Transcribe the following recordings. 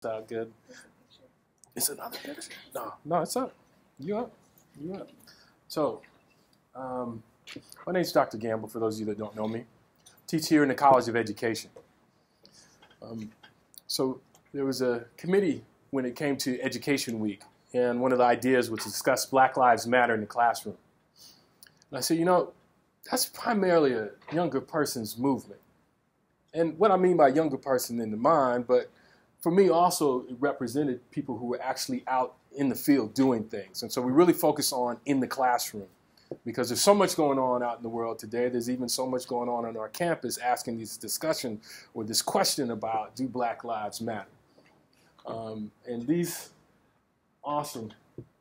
out good. It's another picture? No, it's up. You up. So, my name's Dr. Gamble, for those of you that don't know me. Teach here in the College of Education. So there was a committee when it came to Education Week, and one of the ideas was to discuss Black Lives Matter in the classroom. And I said, that's primarily a younger person's movement. And what I mean by younger person in the mind, but for me also it represented people who were actually out in the field doing things. And so we really focus on in the classroom because there's so much going on out in the world today. There's even so much going on our campus asking this discussion or this question about, do Black lives matter? And these awesome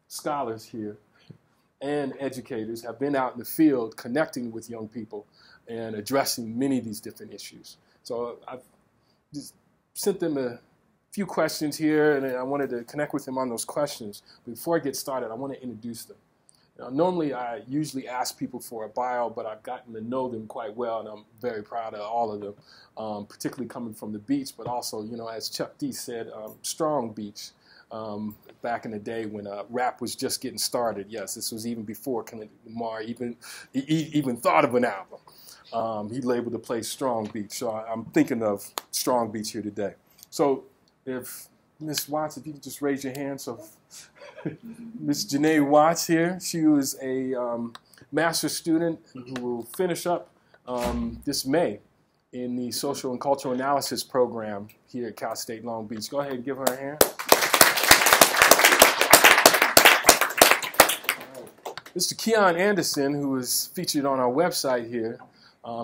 scholars here and educators have been out in the field connecting with young people and addressing many of these different issues. So I've just sent them a few questions here, and I wanted to connect with them on those questions. Before I get started, I want to introduce them. Now, normally, I usually ask people for a bio, but I've gotten to know them quite well, and I'm very proud of all of them, particularly coming from the beach, but also, as Chuck D said, strong beach. Back in the day when rap was just getting started. Yes, this was even before Kendrick Lamar even thought of an album. He labeled the place Strong Beach, so I'm thinking of Strong Beach here today. So if Ms. Watts, if you could just raise your hand. So Ms. Janay Watts here, she was a master's student who will finish up this May in the Social and Cultural Analysis program here at Cal State Long Beach. Go ahead and give her a hand. Mr. Keyon Anderson, who is featured on our website here,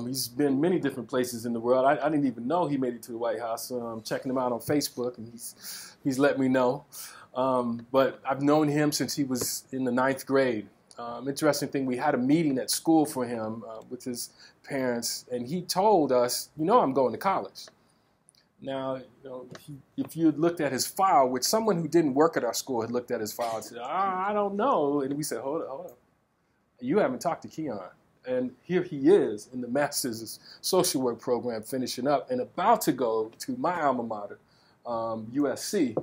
he's been many different places in the world. I didn't even know he made it to the White House. I'm checking him out on Facebook, and he's let me know. But I've known him since he was in the 9th grade. Interesting thing, we had a meeting at school for him with his parents, and he told us, I'm going to college. Now, if you had looked at his file, which someone who didn't work at our school had looked at his file and said, I don't know. And we said, hold up. You haven't talked to Keyon. And here he is in the Master's Social Work program, finishing up and about to go to my alma mater, USC,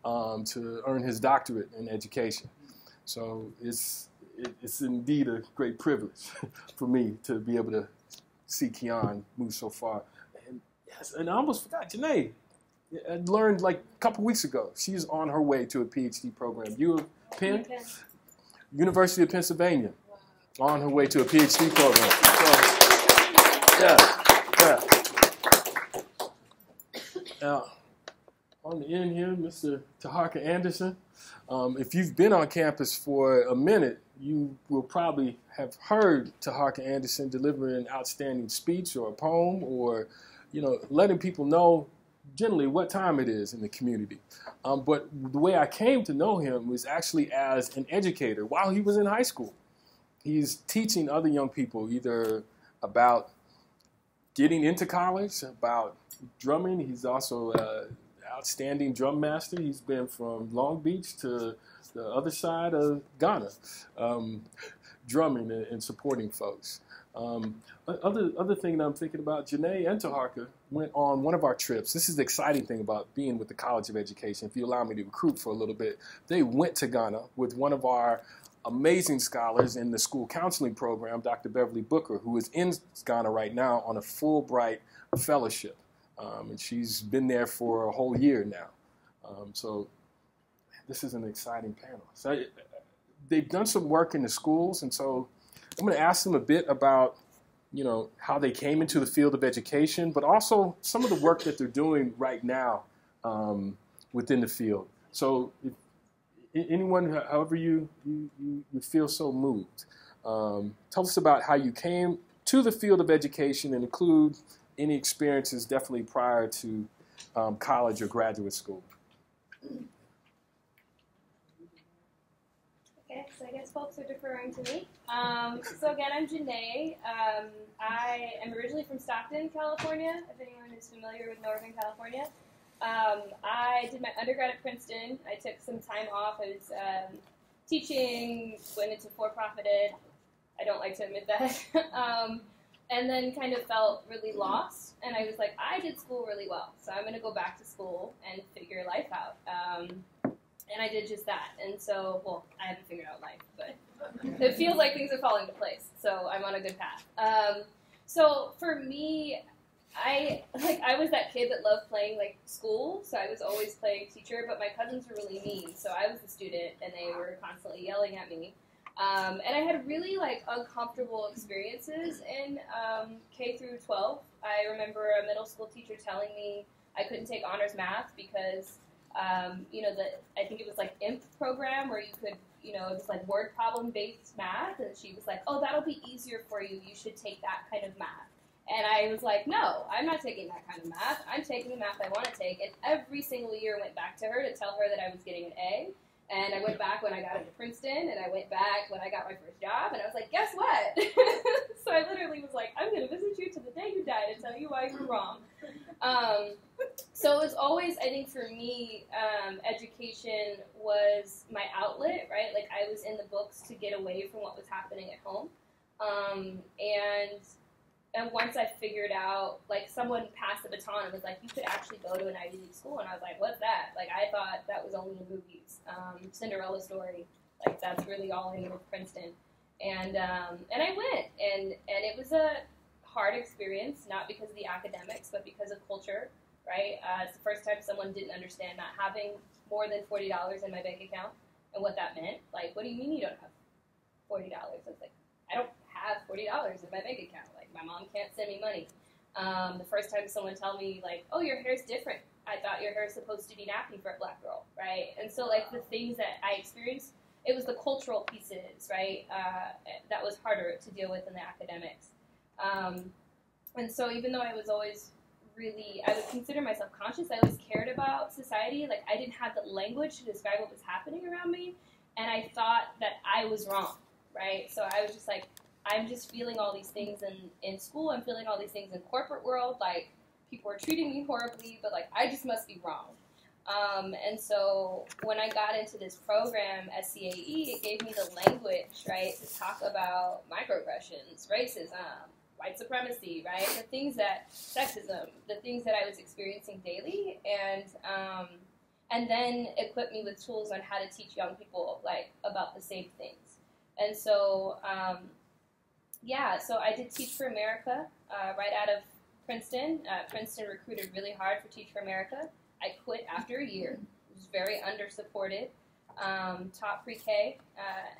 to earn his doctorate in education. So it's indeed a great privilege for me to be able to see Keyon move so far. And I almost forgot, Janay, I learned like a couple weeks ago, she's on her way to a PhD program. Penn? University of Pennsylvania, on her way to a PhD program. So, yeah. Now, on the end here, Mr. Taharka Anderson. If you've been on campus for a minute, you will probably have heard Taharka Anderson deliver an outstanding speech or a poem or letting people know generally what time it is in the community. But the way I came to know him was actually as an educator while he was in high school. He's teaching other young people either about getting into college, about drumming. He's also an outstanding drum master. He's been from Long Beach to the other side of Ghana, drumming and supporting folks. Other thing that I'm thinking about, Janay and Taharka went on one of our trips. This is the exciting thing about being with the College of Education. If you allow me to recruit for a little bit, they went to Ghana with one of our amazing scholars in the school counseling program, Dr. Beverly Booker, who is in Ghana right now on a Fulbright fellowship. And she's been there for a whole year now. So this is an exciting panel. So they've done some work in the schools, and so I'm going to ask them a bit about, how they came into the field of education, but also some of the work that they're doing right now within the field. So if anyone, however you feel so moved, tell us about how you came to the field of education and include any experiences definitely prior to college or graduate school. Okay, so I guess folks are deferring to me. So again, I'm Janay. I am originally from Stockton, California, if anyone is familiar with Northern California. I did my undergrad at Princeton. I took some time off. I was teaching, went into for-profited. I don't like to admit that. and then kind of felt really lost. And I was like, I did school really well, so I'm going to go back to school and figure life out. And I did just that. And so, well, I haven't figured out life, but it feels like things are falling into place. So I'm on a good path. So for me, I was that kid that loved playing like school, so I was always playing teacher, but my cousins were really mean, so I was the student, and they were constantly yelling at me. And I had really like uncomfortable experiences in K through 12. I remember a middle school teacher telling me I couldn't take honors math because, I think it was like IMP program where you could, it was like word problem based math, and she was like, oh, that'll be easier for you. You should take that kind of math. And I was like, no, I'm not taking that kind of math. I'm taking the math I want to take. And every single year went back to her to tell her that I was getting an A. And I went back when I got into Princeton, and I went back when I got my first job, and I was like, guess what? So I literally was like, I'm going to visit you to the day you die to tell you why you were wrong. So it was always, I think for me, education was my outlet, right? Like I was in the books to get away from what was happening at home. And once I figured out, like, someone passed the baton and was like, you could actually go to an Ivy League school. And I was like, what's that? Like, I thought that was only in movies. Cinderella story. Like, that's really all I knew of Princeton. And I went. And it was a hard experience, not because of the academics, but because of culture, right? It's the first time someone didn't understand not having more than $40 in my bank account and what that meant. Like, what do you mean you don't have $40? I was like, I don't have $40 in my bank account. Like, my mom can't send me money. The first time someone told me, like, oh, your hair's different. I thought your hair's supposed to be nappy for a black girl, right? And so, like, the things that I experienced, it was the cultural pieces, right, that was harder to deal with than the academics. And so even though I was always I would consider myself conscious, I always cared about society. Like, I didn't have the language to describe what was happening around me, and I thought that I was wrong, right? So I was just like, I'm just feeling all these things in school. I'm feeling all these things in corporate world. Like, people are treating me horribly, but, like, I just must be wrong. And so when I got into this program, SCAE, it gave me the language, right, to talk about microaggressions, racism, white supremacy, right, the things that, sexism, the things that I was experiencing daily, and then equipped me with tools on how to teach young people, like, about the same things. And so, so I did Teach for America right out of Princeton. Princeton recruited really hard for Teach for America. I quit after a year. It was very under-supported. Taught pre-K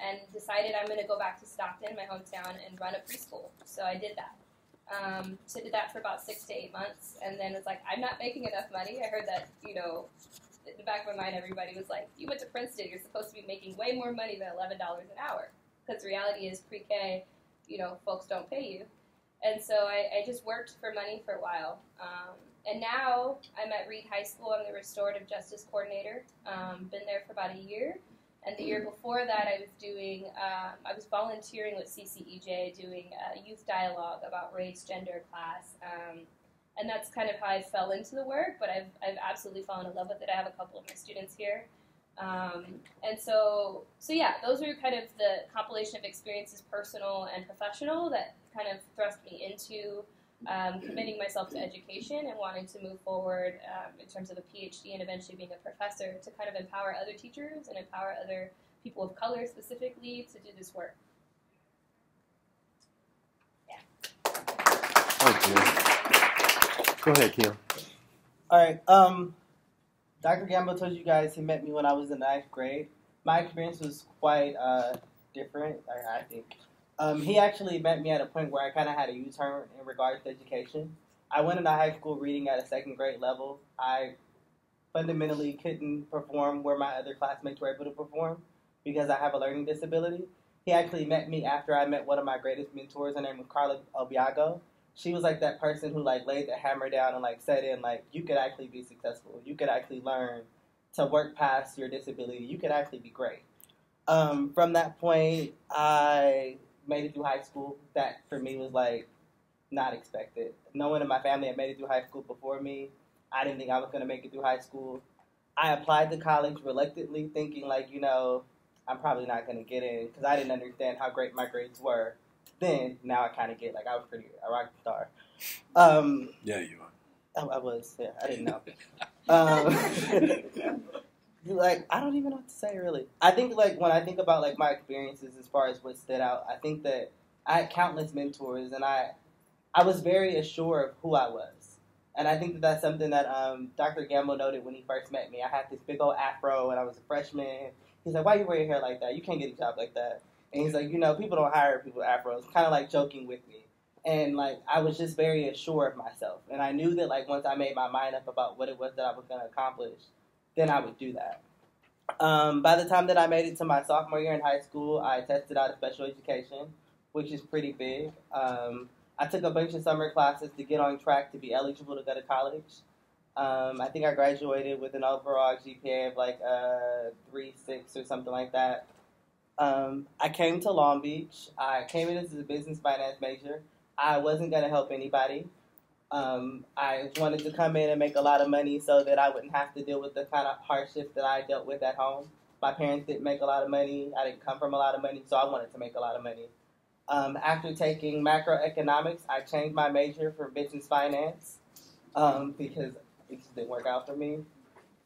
and decided I'm going to go back to Stockton, my hometown, and run a preschool. So I did that. So I did that for about 6 to 8 months, and then was like, I'm not making enough money. I heard that, in the back of my mind, everybody was like, you went to Princeton, you're supposed to be making way more money than $11 an hour. Because the reality is pre-K, folks don't pay you. And so I just worked for money for a while. And now I'm at Reed High School. I'm the restorative justice coordinator. Been there for about a year. And the year before that, I was volunteering with CCEJ doing a youth dialogue about race, gender, class. And that's kind of how I fell into the work, but I've absolutely fallen in love with it. I have a couple of my students here. And so yeah, those are kind of the compilation of experiences, personal and professional, that kind of thrust me into committing myself to education and wanting to move forward in terms of a PhD and eventually being a professor to kind of empower other teachers and empower other people of color specifically to do this work. Yeah. Okay. Go ahead, Keyon. All right. Dr. Gamble told you guys he met me when I was in 9th grade. My experience was quite different, I think. He actually met me at a point where I kind of had a U-turn in regards to education. I went into high school reading at a 2nd grade level. I fundamentally couldn't perform where my other classmates were able to perform because I have a learning disability. He actually met me after I met one of my greatest mentors. Her name was Carla Obiago. She was like that person who like laid the hammer down and like said in like, you could actually be successful. You could actually learn to work past your disability. You could actually be great. From that point, I made it through high school. That for me was like not expected. No one in my family had made it through high school before me. I didn't think I was going to make it through high school. I applied to college reluctantly, thinking like, I'm probably not going to get in because I didn't understand how great my grades were. then. Now I kind of get, like, I was pretty a rock star. Yeah, you are. I was, yeah, I didn't know. Like, I don't even know what to say, really. I think, like, when I think about, like, my experiences as far as what stood out, I think that I had countless mentors, and I was very assured of who I was. And I think that that's something that Dr. Gamble noted when he first met me. I had this big old afro, and I was a freshman. He's like, why you wear your hair like that? You can't get a job like that. And he's like, you know, people don't hire people with afros. Kind of, like, joking with me. And, like, I was just very assured of myself. And I knew that, like, once I made my mind up about what it was that I was going to accomplish, then I would do that. By the time that I made it to my sophomore year in high school, I tested out of special education, which is pretty big. I took a bunch of summer classes to get on track to be eligible to go to college. I think I graduated with an overall GPA of like 3.6 or something like that. I came to Long Beach. I came in as a business finance major. I wasn't going to help anybody. I wanted to come in and make a lot of money so that I wouldn't have to deal with the kind of hardship that I dealt with at home. My parents didn't make a lot of money. I didn't come from a lot of money, so I wanted to make a lot of money. After taking macroeconomics, I changed my major for business finance because it just didn't work out for me.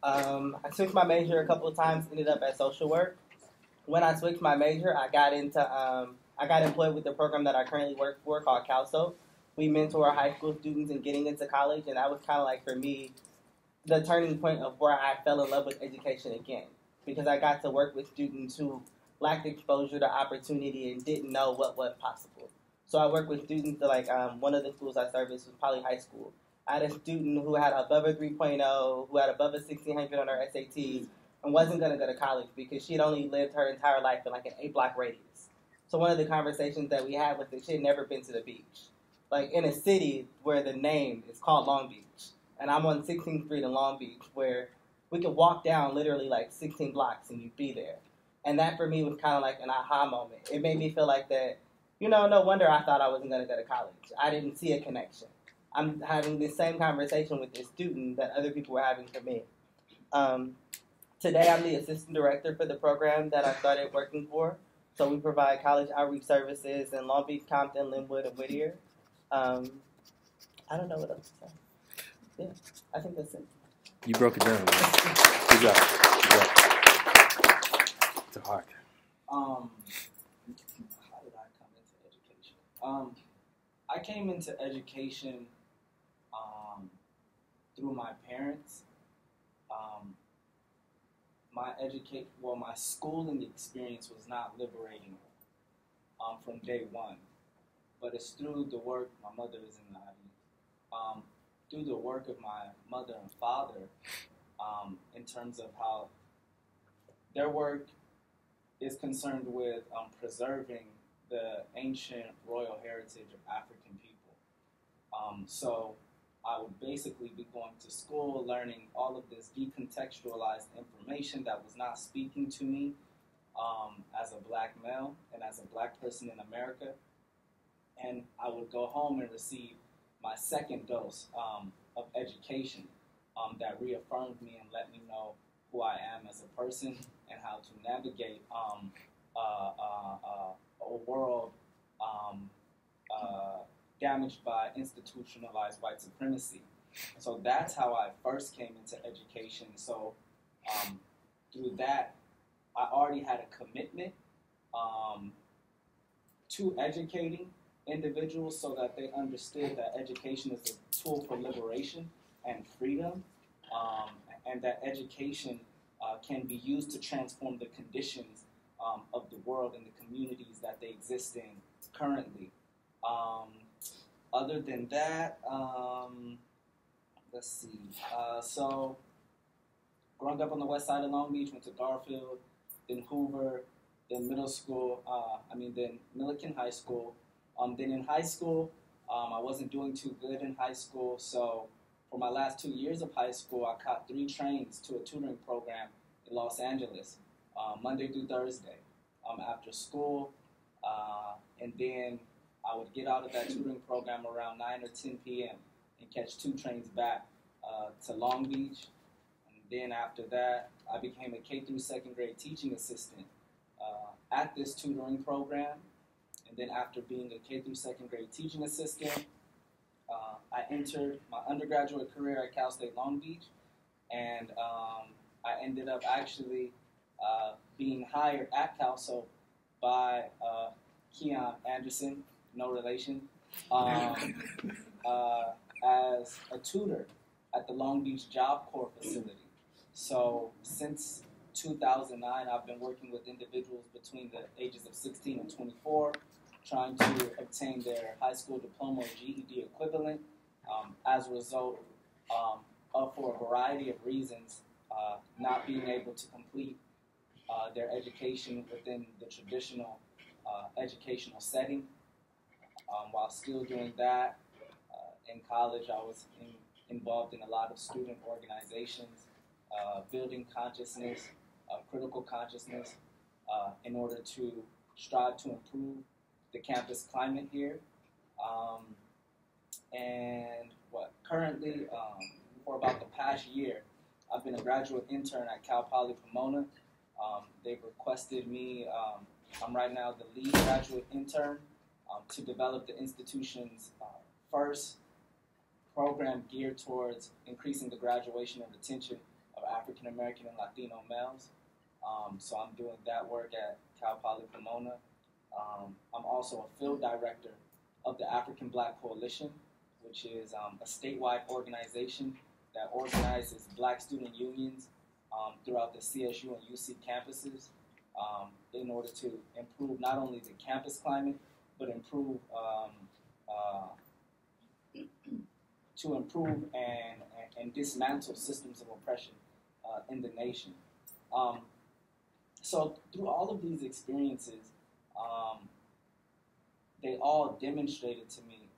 I switched my major a couple of times, ended up at social work. When I switched my major, I got employed with the program that I currently work for called CSULB. We mentor high school students in getting into college, and that was kind of like, for me, the turning point of where I fell in love with education again, because I got to work with students who lacked exposure to opportunity and didn't know what was possible. So I worked with students that, like, one of the schools I serviced was Poly High School. I had a student who had above a 3.0, who had above a 1,600 on her SATs, and wasn't going to go to college because she had only lived her entire life in, like, an 8-block radius. So one of the conversations that we had was that she had never been to the beach. Like, in a city where the name is called Long Beach. And I'm on 16th Street in Long Beach, where we could walk down literally, like, 16 blocks and you'd be there. And that, for me, was kind of like an aha moment. It made me feel like that, you know, no wonder I thought I wasn't going to go to college. I didn't see a connection. I'm having this same conversation with this student that other people were having for me. Today, I'm the assistant director for the program that I started working for. So we provide college outreach services in Long Beach, Compton, Linwood, and Whittier. I don't know what else to say. Yeah, I think that's it. You broke it down. Man. Good job. Taharka. How did I come into education? I came into education through my parents. My schooling experience was not liberating from day one. But it's through the work, my mother is in the audience, through the work of my mother and father, in terms of how their work is concerned with preserving the ancient royal heritage of African people. So I would basically be going to school, learning all of this decontextualized information that was not speaking to me as a black male and as a black person in America. And I would go home and receive my second dose of education that reaffirmed me and let me know who I am as a person and how to navigate a world damaged by institutionalized white supremacy. So that's how I first came into education. So through that, I already had a commitment to educating individuals so that they understood that education is a tool for liberation and freedom, and that education can be used to transform the conditions of the world and the communities that they exist in currently. Other than that, let's see. So, growing up on the west side of Long Beach, went to Garfield, then Hoover, then middle school, then Milliken High School. Then in high school, I wasn't doing too good in high school, so for my last 2 years of high school, I caught 3 trains to a tutoring program in Los Angeles, Monday through Thursday, after school, and then I would get out of that tutoring program around 9 or 10 p.m. and catch 2 trains back to Long Beach, and then after that, I became a K through 2nd grade teaching assistant at this tutoring program. And then after being a K through second grade teaching assistant, I entered my undergraduate career at Cal State Long Beach, and I ended up actually being hired at CalSULB by Keyon Anderson, no relation, as a tutor at the Long Beach Job Corps facility. So since 2009, I've been working with individuals between the ages of 16 and 24, trying to obtain their high school diploma or GED equivalent. As a result, for a variety of reasons, not being able to complete their education within the traditional educational setting. While still doing that, in college, I was involved in a lot of student organizations, building consciousness, critical consciousness, in order to strive to improve the campus climate here. And currently, for about the past year, I've been a graduate intern at Cal Poly Pomona. They've requested me, I'm right now the lead graduate intern, to develop the institution's first program geared towards increasing the graduation and retention of African American and Latino males. So I'm doing that work at Cal Poly Pomona. I'm also a field director of the African Black Coalition, which is a statewide organization that organizes black student unions throughout the CSU and UC campuses in order to improve not only the campus climate, but improve and dismantle systems of oppression in the nation. So through all of these experiences, they all demonstrated to me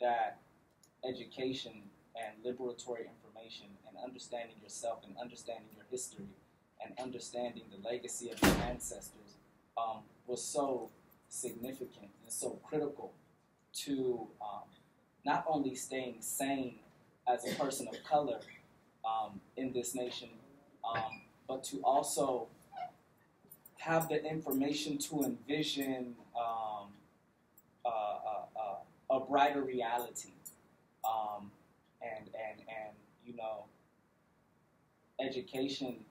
that education and liberatory information and understanding yourself and understanding your history and understanding the legacy of your ancestors was so significant and so critical to not only staying sane as a person of color in this nation, but to also have the information to envision a brighter reality, and you know, education,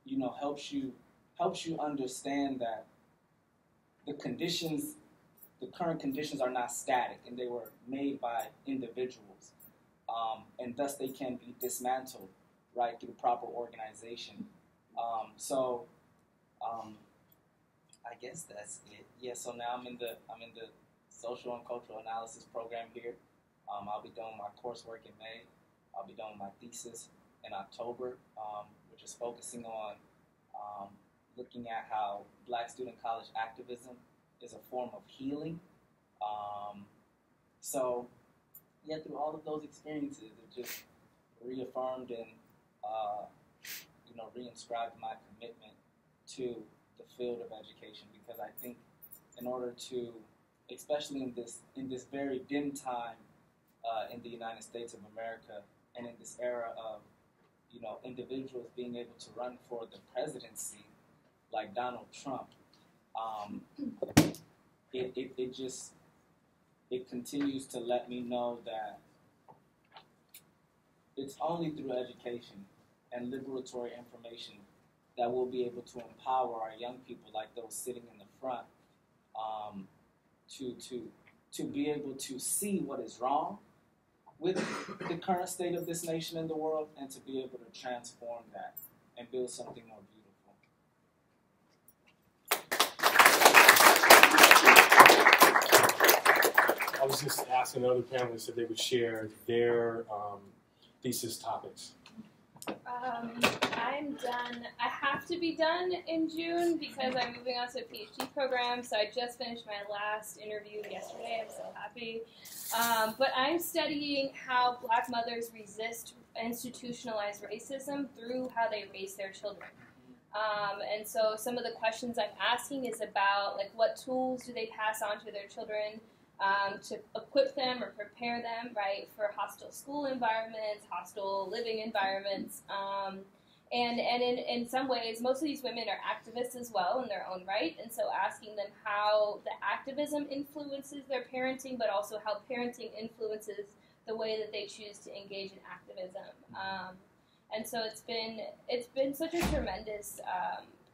you know, helps you understand that the current conditions are not static, and they were made by individuals, and thus they can be dismantled, right, through proper organization. I guess that's it. Yeah. So now I'm in the social and cultural analysis program here. I'll be done my coursework in May. I'll be done with my thesis in October, which is focusing on looking at how Black student college activism is a form of healing. So, yeah, through all of those experiences, it just reaffirmed and you know, reinscribed my commitment to the field of education, because I think in order to, especially in this very dim time in the United States of America, and in this era of, you know, individuals being able to run for the presidency like Donald Trump, it continues to let me know that it's only through education and liberatory information that we'll be able to empower our young people, like those sitting in the front, to be able to see what is wrong with the current state of this nation and the world, and to be able to transform that and build something more beautiful. I was just asking other panelists if they would share their thesis topics. I'm done. I have to be done in June because I'm moving on to a PhD program, so I just finished my last interview yesterday. I'm so happy. But I'm studying how Black mothers resist institutionalized racism through how they raise their children. And so some of the questions I'm asking is about, like, what tools do they pass on to their children to equip them or prepare them, right, for hostile school environments, hostile living environments, And in some ways, most of these women are activists as well in their own right, and so asking them how the activism influences their parenting, but also how parenting influences the way that they choose to engage in activism. And so it's been such a tremendous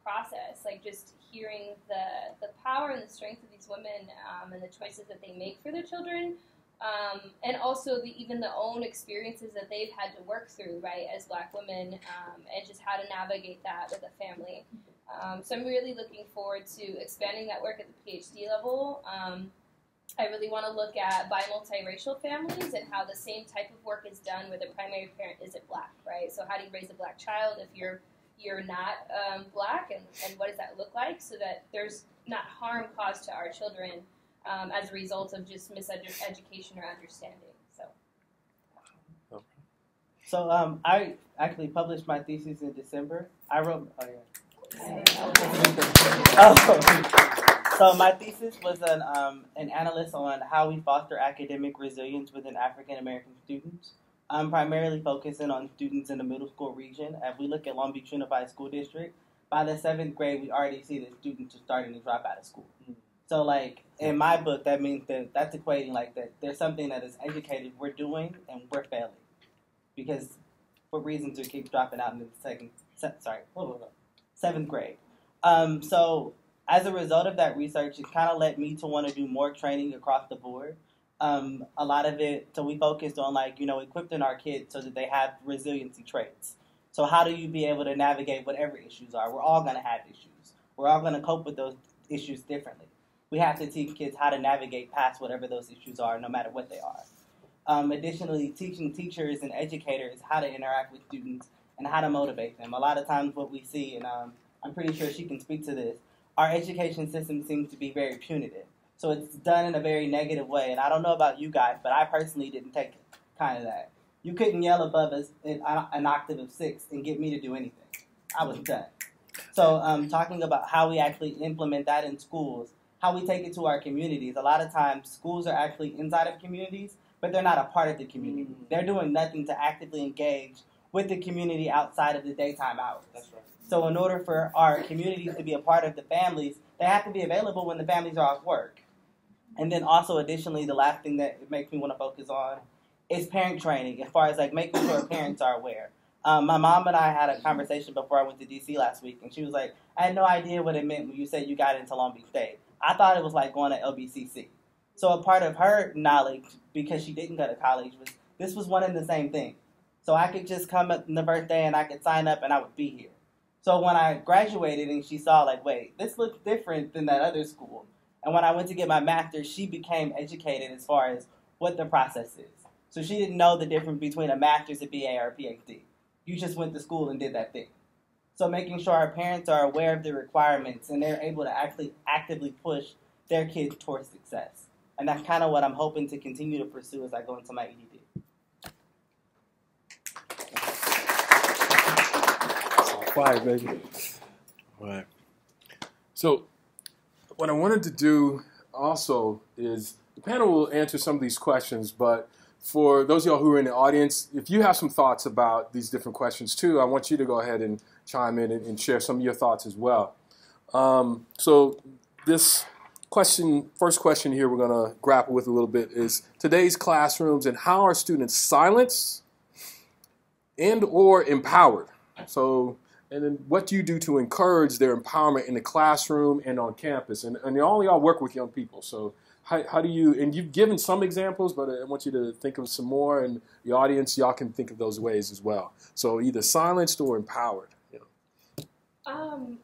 process, like just hearing the power and the strength of these women and the choices that they make for their children. And also even the own experiences that they've had to work through, right, as Black women, and just how to navigate that with a family. So I'm really looking forward to expanding that work at the PhD level. I really want to look at bi-multiracial families and how the same type of work is done where the primary parent isn't Black, right? So how do you raise a Black child if you're not Black, and what does that look like so that there's not harm caused to our children as a result of just miseducation or understanding. So I actually published my thesis in December. I wrote. So my thesis was an analyst on how we foster academic resilience within African American students. I'm primarily focusing on students in the middle school region. As we look at Long Beach Unified School District, by the 7th grade, we already see that students are starting to drop out of school. So, like, in my book, that means that that's equating, like, that there's something that is educated we're doing and we're failing. Because for reasons we keep dropping out in the 7th grade. So, as a result of that research, it kind of led me to want to do more training across the board. A lot of it, so we focused on, like, equipping our kids so that they have resiliency traits. So how do you be able to navigate whatever issues are? We're all going to have issues. We're all going to cope with those issues differently. We have to teach kids how to navigate past whatever those issues are, no matter what they are. Additionally, teaching teachers and educators how to interact with students and how to motivate them. A lot of times what we see, and I'm pretty sure she can speak to this, our education system seems to be very punitive. So it's done in a very negative way. And I don't know about you guys, but I personally didn't take kind of that. You couldn't yell above us in an octave of 6 and get me to do anything. I was done. So talking about how we actually implement that in schools, how we take it to our communities. A lot of times schools are actually inside of communities, but they're not a part of the community. They're doing nothing to actively engage with the community outside of the daytime hours. That's right. So in order for our communities to be a part of the families, they have to be available when the families are off work. And then also additionally, the last thing that it makes me want to focus on is parent training, as far as like making sure parents are aware. My mom and I had a conversation before I went to D.C. last week, and she was like, I had no idea what it meant when you said you got into Long Beach State. I thought it was like going to LBCC. So a part of her knowledge, because she didn't go to college, was this was one and the same thing. So I could just come up on the first day and I could sign up and I would be here. So when I graduated and she saw like, wait, this looks different than that other school. And when I went to get my master's, she became educated as far as what the process is. So she didn't know the difference between a master's, a BA, or a PhD. You just went to school and did that thing. So making sure our parents are aware of the requirements and they're able to actually actively push their kids towards success. And that's kind of what I'm hoping to continue to pursue as I go into my EDD. Fire, baby. All right. So what I wanted to do also is the panel will answer some of these questions, but for those of y'all who are in the audience, if you have some thoughts about these different questions too, I want you to go ahead and chime in and share some of your thoughts as well. So this question, first question here we're going to grapple with a little bit is today's classrooms and how are students silenced and or empowered? So, and then what do you do to encourage their empowerment in the classroom and on campus? And all y'all work with young people, so how do you, and you've given some examples, but I want you to think of some more, and the audience, y'all can think of those ways as well. So either silenced or empowered. You know.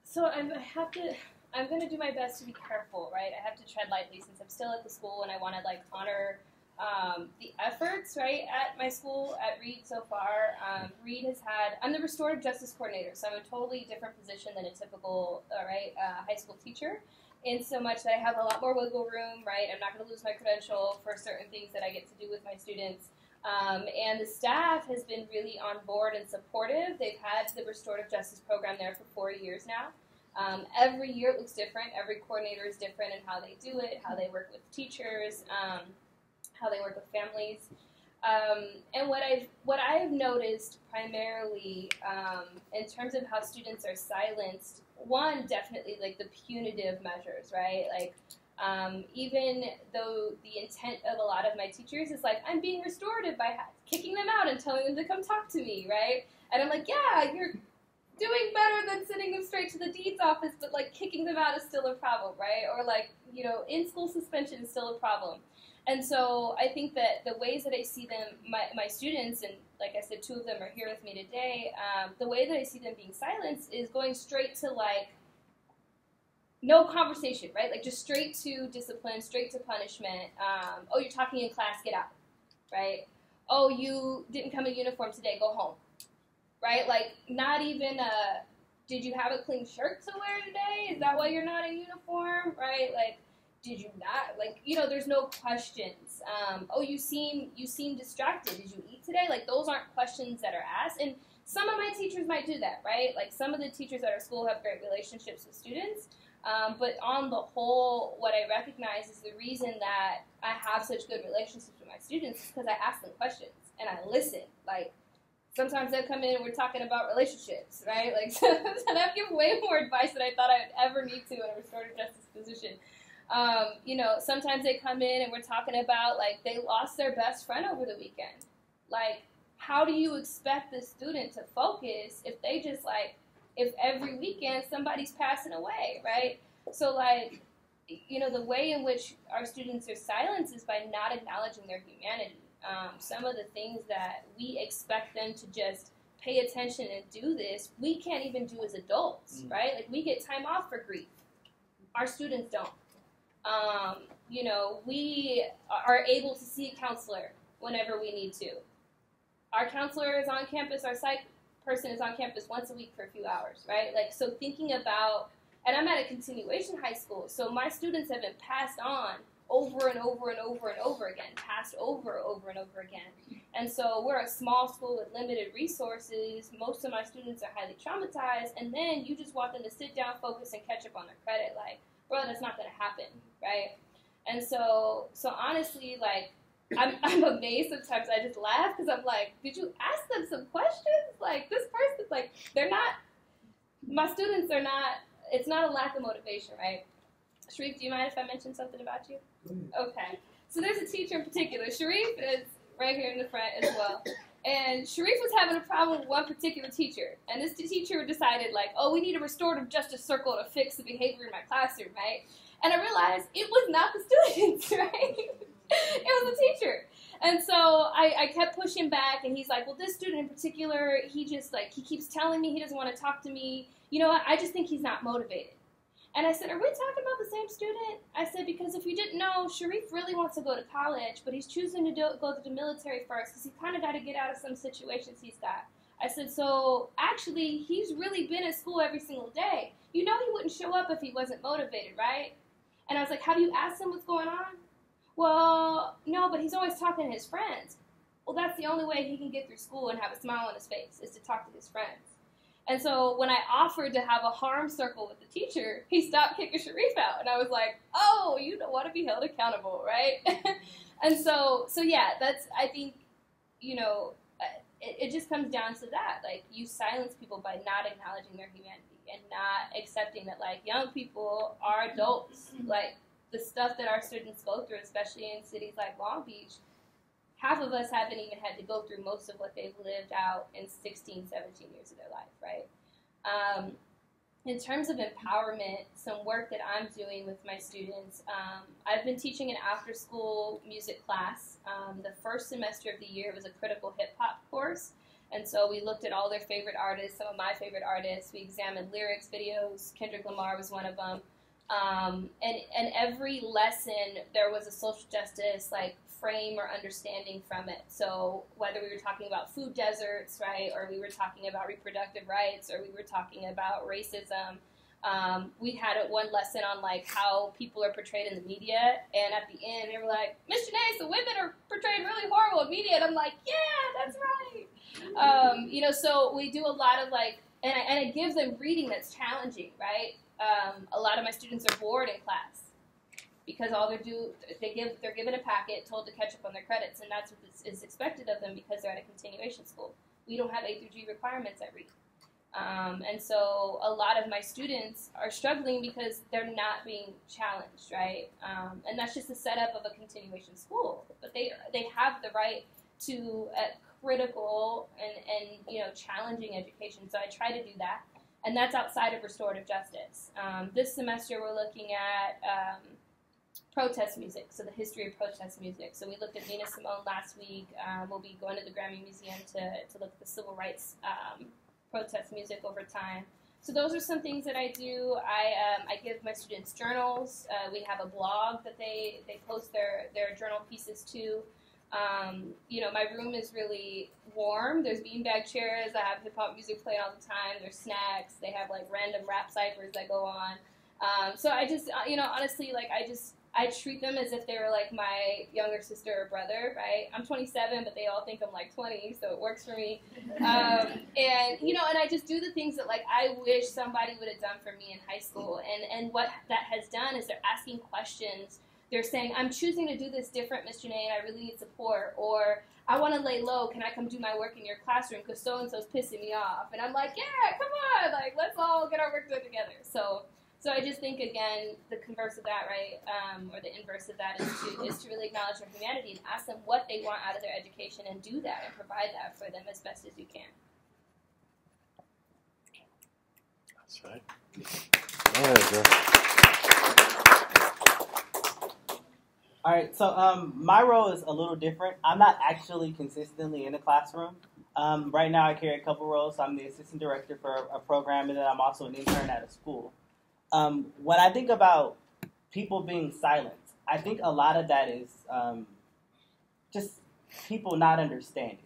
So I'm going to do my best to be careful, right? I have to tread lightly since I'm still at the school and I want to like honor the efforts, right, at my school, at Reed so far. Reed has had, I'm the restorative justice coordinator, so I'm a totally different position than a typical, high school teacher, in so much that I have a lot more wiggle room, right? I'm not going to lose my credential for certain things that I get to do with my students. And the staff has been really on board and supportive. They've had the restorative justice program there for 4 years now. Every year it looks different. Every coordinator is different in how they do it, how they work with teachers, how they work with families. And what I've noticed primarily in terms of how students are silenced, one, definitely like the punitive measures, right? Like even though the intent of a lot of my teachers is like, I'm being restorative by kicking them out and telling them to come talk to me, right? And I'm like, yeah, you're doing better than sending them straight to the dean's office, but like kicking them out is still a problem, right? Or like, in-school suspension is still a problem. And so I think that the ways that I see them, my students, and like I said, 2 of them are here with me today, the way that I see them being silenced is going straight to like, no conversation, right? Like just straight to discipline, straight to punishment. Oh, you're talking in class, get out, right? Oh, you didn't come in uniform today, go home, right? Like not even did you have a clean shirt to wear today? Is that why you're not in uniform, right? Like, did you not? Like, there's no questions. Oh, you seem distracted. Did you eat today? Like, those aren't questions that are asked. And some of my teachers might do that, right? Like, some of the teachers at our school have great relationships with students. But on the whole, what I recognize is the reason that I have such good relationships with my students is because I ask them questions and I listen. Like, sometimes they'll come in and we're talking about relationships, right? Like, and I give way more advice than I thought I would ever need to in a restorative justice position. Sometimes they come in and we're talking about, like, they lost their best friend over the weekend. Like, how do you expect the student to focus if they just, like, if every weekend somebody's passing away, right? So, like, the way in which our students are silenced is by not acknowledging their humanity. Some of the things that we expect them to just pay attention and do this, we can't even do as adults, right? Like, we get time off for grief. Our students don't. We are able to see a counselor whenever we need to. Our counselor is on campus, our psych person is on campus once a week for a few hours, right? Like, so thinking about, and I'm at a continuation high school, so my students have been passed on over and over and over and over again, passed over and over again. And so we're a small school with limited resources. Most of my students are highly traumatized, and then you just want them to sit down, focus, and catch up on their credit. Like, bro, that's not going to happen, right? And so honestly, like, I'm amazed sometimes. I just laugh because I'm like, did you ask them some questions? Like, this person, like, they're not, my students are not, it's not a lack of motivation, right? Sharif, do you mind if I mention something about you? Okay. So there's a teacher in particular. Sharif is right here in the front as well. And Sharif was having a problem with one particular teacher. And this teacher decided, like, oh, we need a restorative justice circle to fix the behavior in my classroom, right? And I realized it was not the students, right? It was the teacher. And so I kept pushing back, and he's like, well, this student in particular, he just, like, he keeps telling me he doesn't want to talk to me. You know what? I just think he's not motivated. And I said, are we talking about the same student? I said, because if you didn't know, Sharif really wants to go to college, but he's choosing to go to the military first because he kind of got to get out of some situations he's got. I said, so actually, he's really been at school every single day. You know he wouldn't show up if he wasn't motivated, right? And I was like, have you asked him what's going on? Well, no, but he's always talking to his friends. Well, that's the only way he can get through school and have a smile on his face, is to talk to his friends. And so when I offered to have a harm circle with the teacher, he stopped kicking Sharif out. And I was like, oh, you don't want to be held accountable, right? And so yeah, that's, I think, it just comes down to that. Like, you silence people by not acknowledging their humanity and not accepting that, like, young people are adults. Like, the stuff that our students go through, especially in cities like Long Beach, half of us haven't even had to go through most of what they've lived out in 16, 17 years of their life, right? In terms of empowerment, some work that I'm doing with my students, I've been teaching an after-school music class. The first semester of the year was a critical hip-hop course, and so we looked at all their favorite artists, some of my favorite artists. We examined lyrics, videos. Kendrick Lamar was one of them. And every lesson, there was a social justice, like, frame or understanding from it. So whether we were talking about food deserts, right, or we were talking about reproductive rights, or we were talking about racism, we had one lesson on, like, how people are portrayed in the media, and at the end they were like, Miss Janay, so women are portrayed really horrible in media, and I'm like, yeah, that's right. So we do a lot of, like, and I give them reading that's challenging, right? A lot of my students are bored in class. because they're given a packet, told to catch up on their credits, and that's what is expected of them because they're at a continuation school. We don't have A through G requirements at REIT. And so a lot of my students are struggling because they're not being challenged, right? And that's just the setup of a continuation school. But they have the right to critical and challenging education. So I try to do that. And that's outside of restorative justice. This semester we're looking at protest music, so the history of protest music. So we looked at Nina Simone last week. We'll be going to the Grammy Museum to look at the civil rights protest music over time. So those are some things that I do. I give my students journals. We have a blog that they post their journal pieces to. My room is really warm. There's beanbag chairs. I have hip-hop music playing all the time. There's snacks. They have, like, random rap ciphers that go on. So I just, honestly, like, I treat them as if they were, like, my younger sister or brother, right? I'm 27, but they all think I'm, like, 20, so it works for me. And I just do the things that, like, I wish somebody would have done for me in high school. And what that has done is they're asking questions. They're saying, I'm choosing to do this different, Miss Janay, and I really need support. Or, I want to lay low. Can I come do my work in your classroom because so-and-so's pissing me off? And I'm like, yeah, come on. Like, let's all get our work done together. So I just think, again, the converse of that, right, or the inverse of that is to really acknowledge their humanity and ask them what they want out of their education and do that and provide that for them as best as you can. That's right. All right, girl. All right, so my role is a little different. I'm not actually consistently in the classroom. Right now I carry a couple roles. So I'm the assistant director for a program, and then I'm also an intern at a school. When I think about people being silent, I think a lot of that is just people not understanding.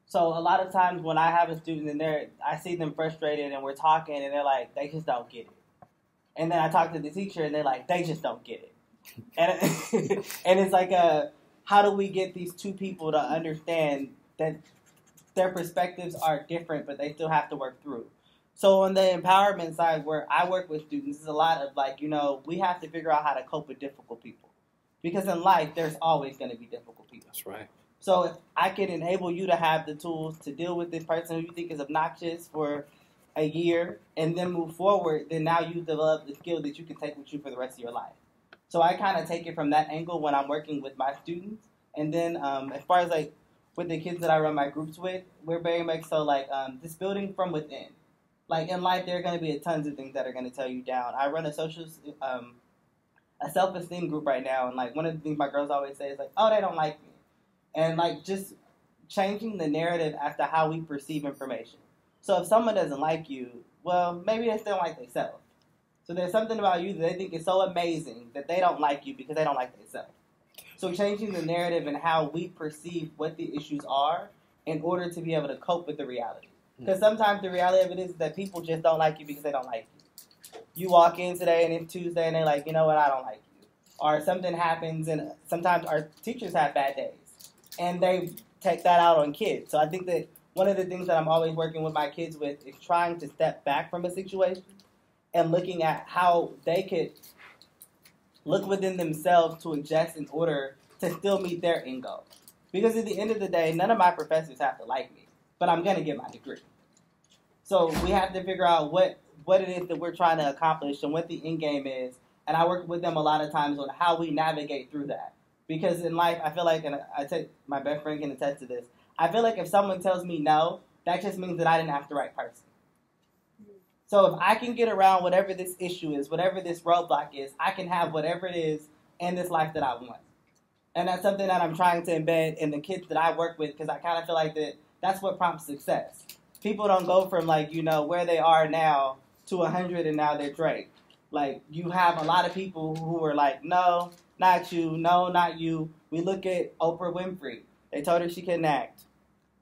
So a lot of times when I have a student and I see them frustrated and we're talking and they're like, they just don't get it. And then I talk to the teacher and they're like, they just don't get it. And it's like, how do we get these two people to understand that their perspectives are different, but they still have to work through? So on the empowerment side, where I work with students, is a lot of like, we have to figure out how to cope with difficult people. Because in life, there's always going to be difficult people. That's right. So if I can enable you to have the tools to deal with this person who you think is obnoxious for a year and then move forward, then now you develop the skill that you can take with you for the rest of your life. So I kind of take it from that angle when I'm working with my students. And then as far as like with the kids that I run my groups with, we're very much so like this building from within. Like in life, there are going to be tons of things that are going to tear you down. I run a self-esteem group right now. And like one of the things my girls always say is like, oh, they don't like me. And like just changing the narrative as to how we perceive information. So if someone doesn't like you, well, maybe they still like themselves. So there's something about you that they think is so amazing that they don't like you because they don't like themselves. So changing the narrative and how we perceive what the issues are in order to be able to cope with the reality. Because sometimes the reality of it is that people just don't like you because they don't like you. You walk in today and it's Tuesday and they're like, you know what, I don't like you. Or something happens and sometimes our teachers have bad days. And they take that out on kids. So I think that one of the things that I'm always working with my kids with is trying to step back from a situation and looking at how they could look within themselves to adjust in order to still meet their end goal. Because at the end of the day, none of my professors have to like me, but I'm going to get my degree. So we have to figure out what it is that we're trying to accomplish and what the end game is. And I work with them a lot of times on how we navigate through that. Because in life, I feel like, and I take my best friend can attest to this, I feel like if someone tells me no, that just means that I didn't have the right person. So if I can get around whatever this issue is, whatever this roadblock is, I can have whatever it is in this life that I want. And that's something that I'm trying to embed in the kids that I work with because I kind of feel like that's what prompts success. People don't go from like, where they are now to 100 and now they're Drake. Like you have a lot of people who are like, no, not you, no, not you. We look at Oprah Winfrey. They told her she couldn't act.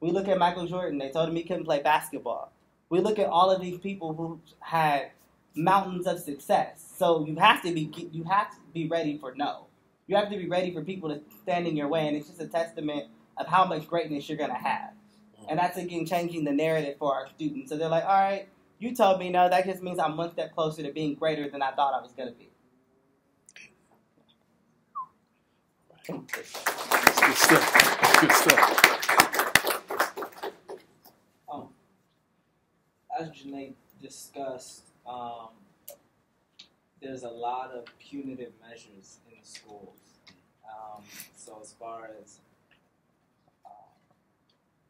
We look at Michael Jordan. They told him he couldn't play basketball. We look at all of these people who had mountains of success. So you have to be ready for no. You have to be ready for people to stand in your way, and it's just a testament of how much greatness you're going to have. And that's, again, changing the narrative for our students. So they're like, all right, you told me no, that just means I'm one step closer to being greater than I thought I was going to be. Good stuff. Good stuff. As Janay discussed, there's a lot of punitive measures in the schools. So as far as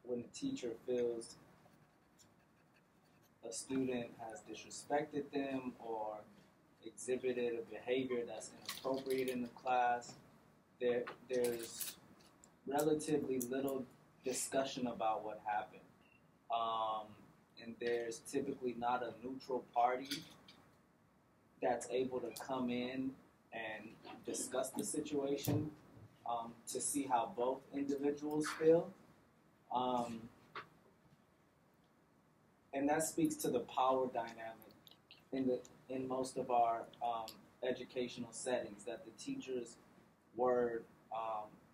when a teacher feels a student has disrespected them or exhibited a behavior that's inappropriate in the class, there's relatively little discussion about what happened. And there's typically not a neutral party that's able to come in and discuss the situation to see how both individuals feel. And that speaks to the power dynamic in most of our educational settings, that the teacher's word,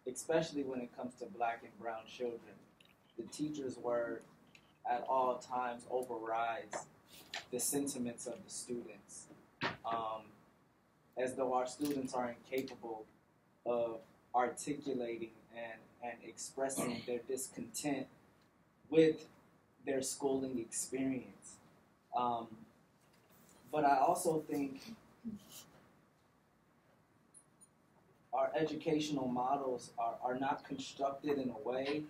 especially when it comes to black and brown children, the teacher's word at all times overrides the sentiments of the students, as though our students are incapable of articulating and expressing their discontent with their schooling experience. But I also think our educational models are not constructed in a way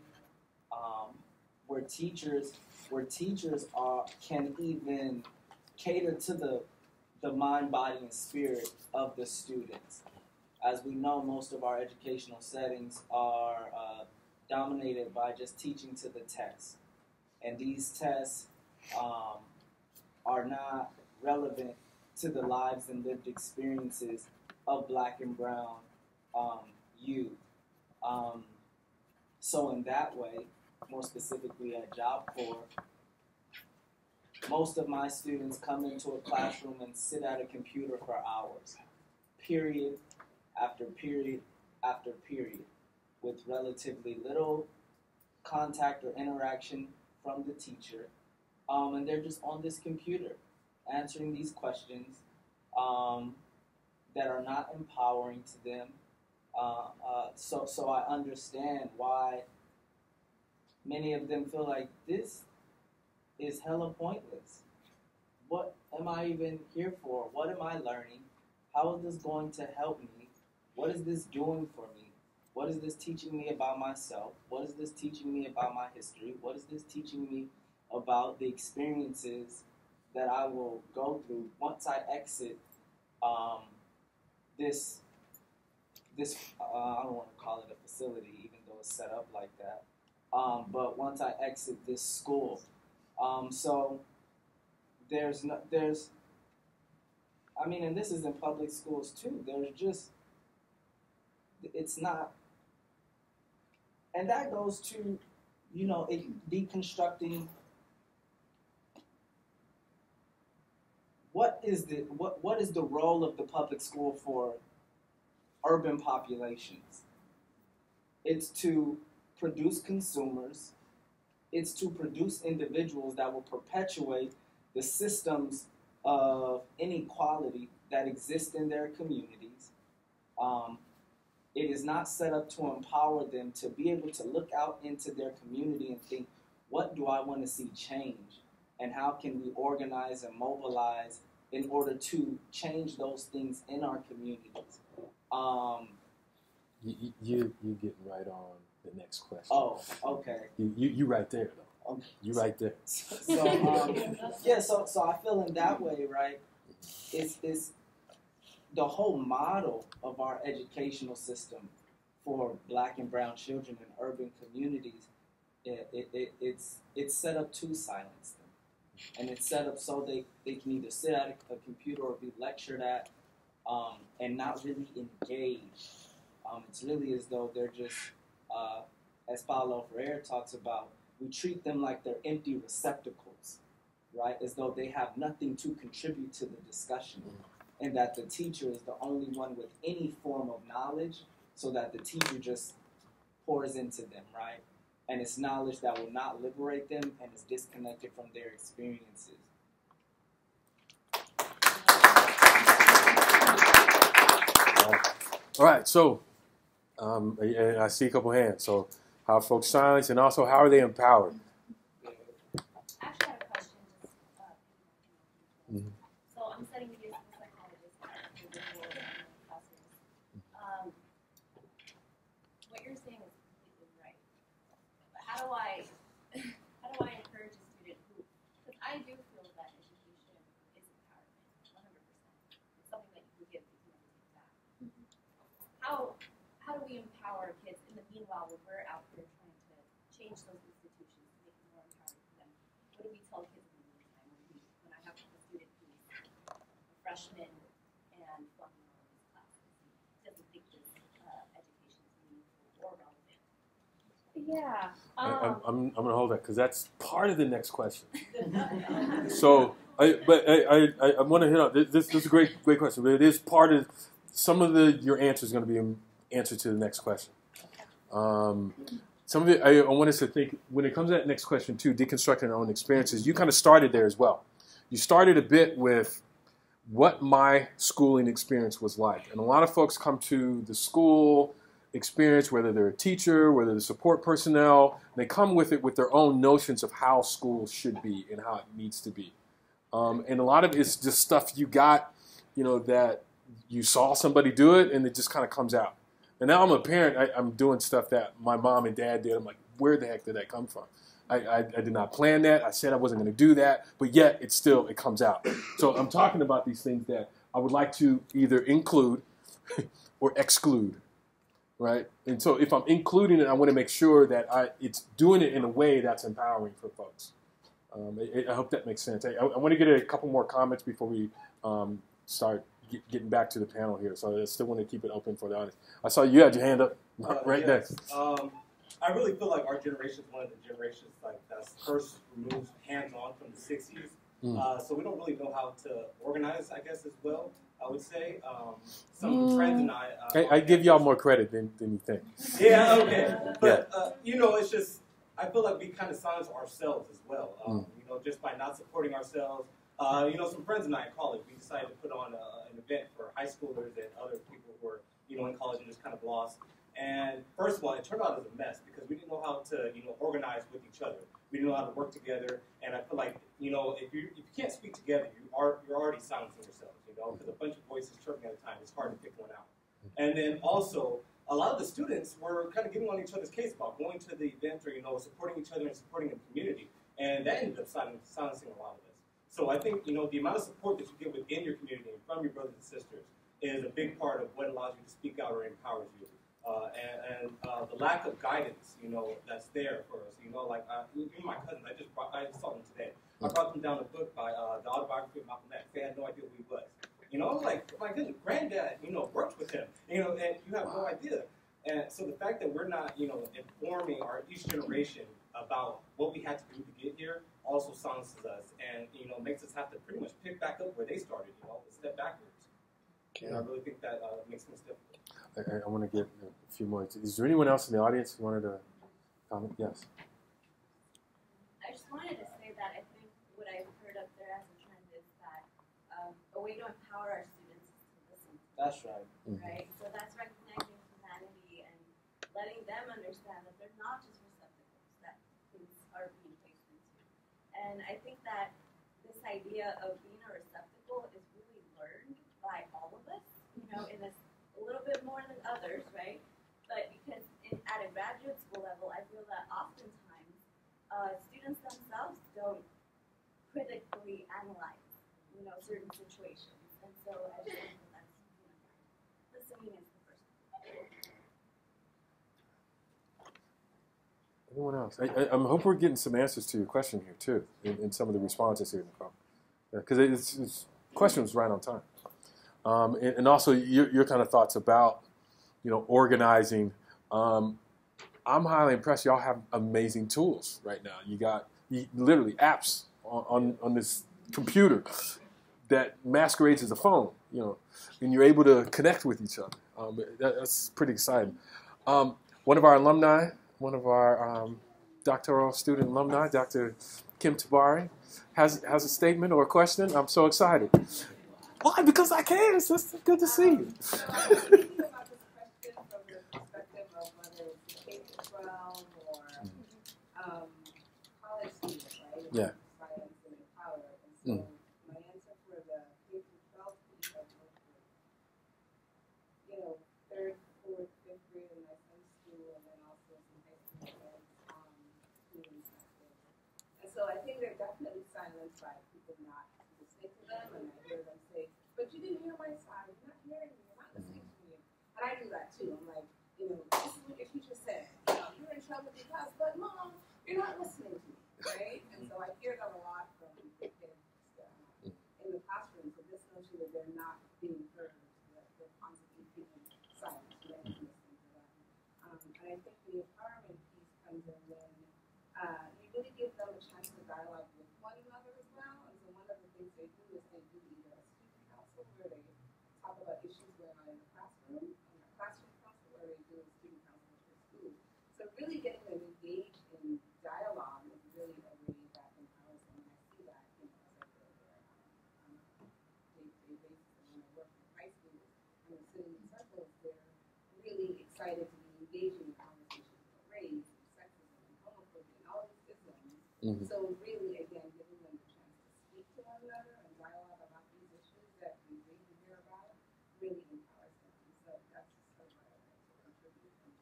where teachers can even cater to the mind, body, and spirit of the students. As we know, most of our educational settings are dominated by just teaching to the test. And these tests are not relevant to the lives and lived experiences of black and brown youth. So in that way, more specifically at Job Corps, most of my students come into a classroom and sit at a computer for hours, period after period after period, with relatively little contact or interaction from the teacher. And they're just on this computer answering these questions that are not empowering to them. So I understand why many of them feel like this is hella pointless. What am I even here for? What am I learning? How is this going to help me? What is this doing for me? What is this teaching me about myself? What is this teaching me about my history? What is this teaching me about the experiences that I will go through once I exit this I don't want to call it a facility, even though it's set up like that. But once I exit this school, so I mean, and this is in public schools too. It's not, and that goes to, deconstructing what is the role of the public school for urban populations. It's to produce consumers. It's to produce individuals that will perpetuate the systems of inequality that exist in their communities. It is not set up to empower them to be able to look out into their community and think, what do I want to see change? And how can we organize and mobilize in order to change those things in our communities? You're getting right on the next question. Oh, okay. You right there, though. Okay. You right there. So I feel in that way, right? It's the whole model of our educational system for black and brown children in urban communities. It's set up to silence them, and it's set up so they can either sit at a computer or be lectured at, and not really engage. It's really as though they're just, as Paulo Freire talks about, we treat them like they're empty receptacles, right? As though they have nothing to contribute to the discussion, and that the teacher is the only one with any form of knowledge, so that the teacher just pours into them, right? And it's knowledge that will not liberate them and is disconnected from their experiences. All right, so And I see a couple hands. So how are folks silenced, and also how are they empowered? I actually have a question. Mhm. So I'm studying behavioral psychologist at the classrooms. What you're saying is completely right. But how do I encourage a student who? Because I do feel that education is empowerment, 100%. It's something that you can give, you can never take back. How do we empower kids in the meanwhile when we're out there trying to change those institutions to make it more empowering for them? What do we tell kids in the meantime when I have a student who's a freshman and flunking all of these classes and doesn't think this education is meaningful or relevant? Yeah. I'm going to hold that because that's part of the next question. So, I want to hit on this. This is a great question, but it is part of some of your answer is going to be an answer to the next question. Some of it, I want us to think when it comes to that next question too, deconstructing our own experiences. You kind of started there as well. You started a bit with what my schooling experience was like, and a lot of folks come to the school experience, whether they're a teacher, whether they're support personnel, they come with it with their own notions of how school should be and how it needs to be. And a lot of it's just stuff you got, that you saw somebody do it and it just kind of comes out. And now I'm a parent, I'm doing stuff that my mom and dad did. I'm like, where the heck did that come from? I did not plan that. I said I wasn't going to do that, but yet it comes out. So I'm talking about these things that I would like to either include or exclude. Right, and so if I'm including it, I want to make sure that it's doing it in a way that's empowering for folks. I hope that makes sense. I want to get a couple more comments before we start getting back to the panel here. So I still want to keep it open for the audience. I saw you had your hand up right yes. there. I really feel like our generation is one of the generations that's first removed hands-on from the 60s. So we don't really know how to organize, I guess, as well. I would say some of the friends and I give y'all more credit than you think. Yeah, okay. But, it's just, I feel like we kind of silence ourselves as well. Just by not supporting ourselves. Some friends and I in college, we decided to put on an event for high schoolers and other people who were, in college and just kind of lost. And first of all, it turned out as a mess because we didn't know how to, organize with each other. We didn't know how to work together. And I feel like, if you can't speak together, you're already silencing yourselves. Because a bunch of voices chirping at a time, it's hard to pick one out. And then also, a lot of the students were kind of getting on each other's case about going to the event or, supporting each other and supporting the community. And that ended up silencing a lot of us. So I think, the amount of support that you get within your community and from your brothers and sisters is a big part of what allows you to speak out or empowers you. And the lack of guidance, that's there for us. Even my cousins, I just saw them today. I brought them down a book by the autobiography of Malcolm X. They had no idea who he was. I'm like, my goodness, granddad, worked with him, and you have no idea. And so the fact that we're not, informing each generation about what we had to do to get here also silences us and, makes us have to pretty much pick back up where they started, step backwards. Okay. And I really think that makes things difficult. I want to get a few more. Is there anyone else in the audience who wanted to comment? Yes. I just wanted to say that I think what I've heard up there as a trend is that a way to empower our students is to listen. That's right. Right? So that's recognizing humanity and letting them understand that they're not just receptacles that things are being placed into. And I think that this idea of being a receptacle is really learned by all of us, in a little bit more than others, right? But because at a graduate school level, I feel that oftentimes students themselves don't critically analyze, certain situations. And so I just think that that's, listening is the first thing. Anyone else? I hope we're getting some answers to your question here, too, in some of the responses here, Nicole. Because it's questions right on time. And also your kind of thoughts about, organizing. I'm highly impressed. Y'all have amazing tools right now. You got literally apps on this computer that masquerades as a phone, and you're able to connect with each other. That's pretty exciting. One of our alumni, one of our doctoral student alumni, Dr. Kim Tabari, has a statement or a question. I'm so excited. Why? Because I can. It's just good to see you. Yeah. silence and empower. And so my answer for the K-12 piece of you know, third, fourth, fifth grade in my son's school, and then also some high school students. And so I think they're definitely silenced by people not listening to them, and I hear them say, "But you didn't hear my side. You're not hearing me. You're not listening to me." And I do that too. I'm like, you know, this is what your teacher said. You know, you're in trouble because, but mom, you're not listening to me, right? And so I hear that a lot from the kids in the classroom. So this notion that they're not being heard, that they're constantly being silent, so they're not listening to them. And I think the empowerment piece comes in when you really give them a chance to dialogue with one another as well. And so one of the things they do is they do either a student council where they talk about issues going on in the classroom, and a classroom council where they do a student council for school. So really getting them engaged in dialogue is really a way that empowers them. And I see that, you know, as I go there on a day-to-day basis. And when I work with high schools and we're sitting in circles, they're really excited to be engaging in conversations about race and sexism and homophobia and all these isms. So really, again, giving them the chance to speak to one another and dialogue about these issues that we read and hear about really empowers them. So that's sort of what I like to contribute and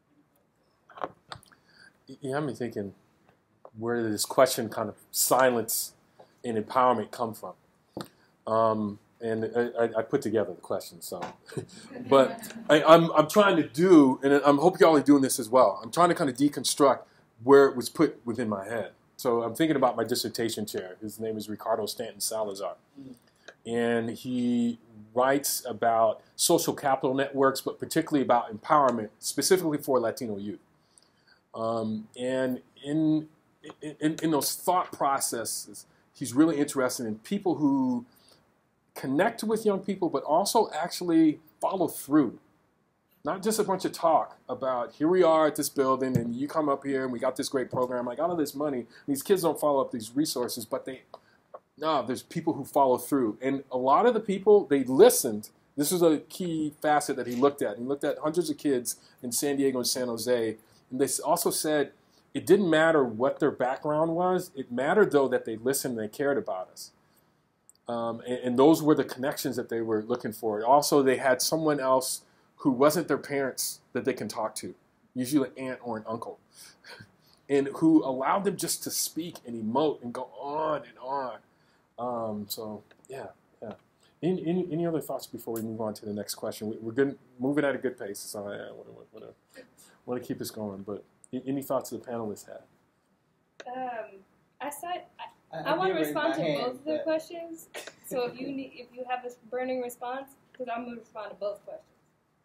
Yeah, I'm thinking, where did this question kind of silence and empowerment come from? And I put together the question, so. But I'm trying to do, and I hope y'all are doing this as well, I'm trying to kind of deconstruct where it was put within my head. So I'm thinking about my dissertation chair. His name is Ricardo Stanton Salazar. And he writes about social capital networks, but particularly about empowerment, specifically for Latino youth. And in those thought processes, he's really interested in people who connect with young people, but also actually follow through. Not just a bunch of talk about, here we are at this building, and you come up here, and we got this great program, I got all this money. These kids don't follow up these resources, but there's people who follow through. And a lot of the people, they listened. This was a key facet that he looked at. He looked at hundreds of kids in San Diego and San Jose, and they also said it didn't matter what their background was. It mattered, though, that they listened and they cared about us. And those were the connections that they were looking for. Also, they had someone else who wasn't their parents that they can talk to, usually an aunt or an uncle, and who allowed them just to speak and emote and go on and on. So, yeah. Any other thoughts before we move on to the next question? We're good, moving at a good pace, so I want to keep us going. But any thoughts the panelists have? I want to respond to both of the questions. So if you have a burning response, because I'm going to respond to both questions.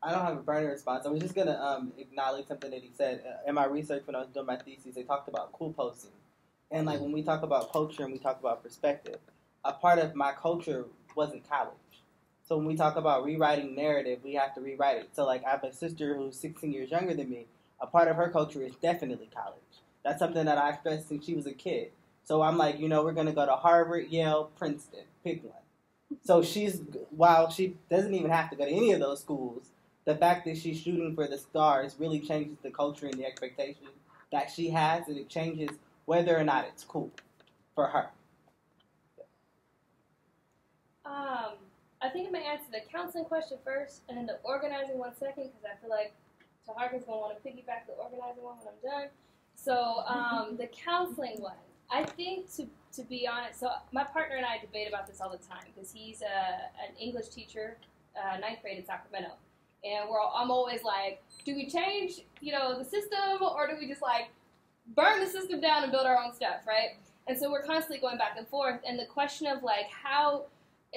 I don't have a burning response. I was just going to acknowledge something that he said. In my research when I was doing my thesis, they talked about cool posting. And like when we talk about culture and we talk about perspective, a part of my culture wasn't college. So when we talk about rewriting narrative, we have to rewrite it. So like I have a sister who's 16 years younger than me. A part of her culture is definitely college. That's something that I expressed since she was a kid. So I'm like, we're going to go to Harvard, Yale, Princeton. Pick one. So while she doesn't even have to go to any of those schools, the fact that she's shooting for the stars really changes the culture and the expectation that she has, and it changes whether or not it's cool for her. I think I'm going to answer the counseling question first, and then the organizing one second, because I feel like Taharka's going to want to piggyback the organizing one when I'm done. So the counseling one, I think to be honest, so my partner and I debate about this all the time, because he's an English teacher, 9th grade in Sacramento. And I'm always like, do we change, the system, or do we just burn the system down and build our own stuff, right? And so we're constantly going back and forth. And the question of how,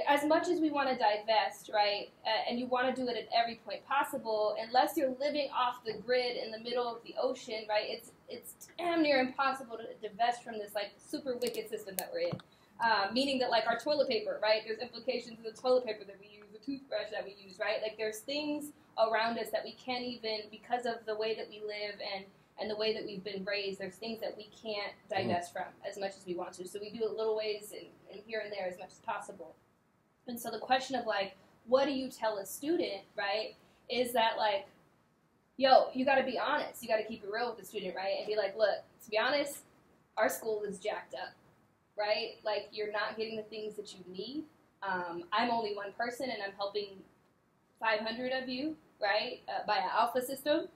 as much as we want to divest, right, and you want to do it at every point possible, unless you're living off the grid in the middle of the ocean, right, it's damn near impossible to divest from this super wicked system that we're in. Meaning that our toilet paper, right, there's implications of the toilet paper that we use, the toothbrush that we use, right? There's things around us that we can't even, because of the way that we live and the way that we've been raised, there's things that we can't divest from as much as we want to. So we do it little ways and here and there as much as possible. And so the question of what do you tell a student, right, is that yo, you got to be honest. You got to keep it real with the student, right? And be look, to be honest, our school is jacked up. right? Like, you're not getting the things that you need. I'm only one person, and I'm helping 500 of you, right, by an alpha system.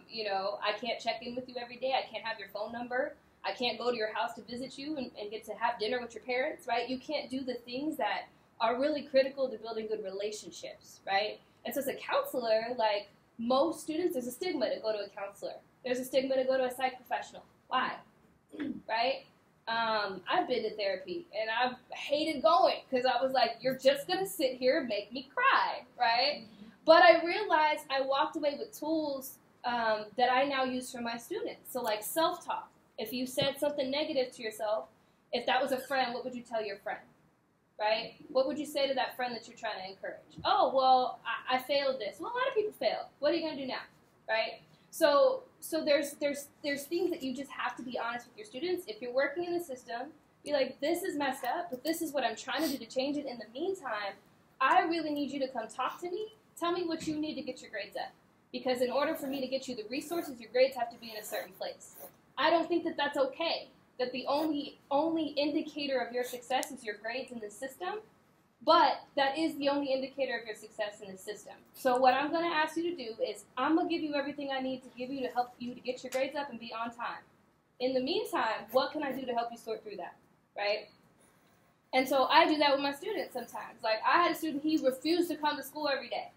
You know, I can't check in with you every day. I can't have your phone number. I can't go to your house to visit you and get to have dinner with your parents, right? You can't do the things that are really critical to building good relationships, right? And so as a counselor, like most students, there's a stigma to go to a counselor. There's a stigma to go to a psych professional. Why? Right? I've been to therapy, and I've hated going because I was like, you're just going to sit here and make me cry, right? But I realized I walked away with tools that I now use for my students. So like self-talk. If you said something negative to yourself, if that was a friend, what would you tell your friend, right? What would you say to that friend that you're trying to encourage? Oh, well, I failed this. Well, a lot of people fail. What are you going to do now, right? So there's things that you just have to be honest with your students. If you're working in the system, be like, this is messed up, but this is what I'm trying to do to change it. In the meantime, I really need you to come talk to me. Tell me what you need to get your grades up. Because in order for me to get you the resources, your grades have to be in a certain place. I don't think that that's okay, that the only indicator of your success is your grades in the system, but that is the only indicator of your success in the system. So what I'm going to ask you to do is I'm going to give you everything I need to give you to help you to get your grades up and be on time. In the meantime, what can I do to help you sort through that, right? And so I do that with my students sometimes. Like, I had a student, he refused to come to school every day.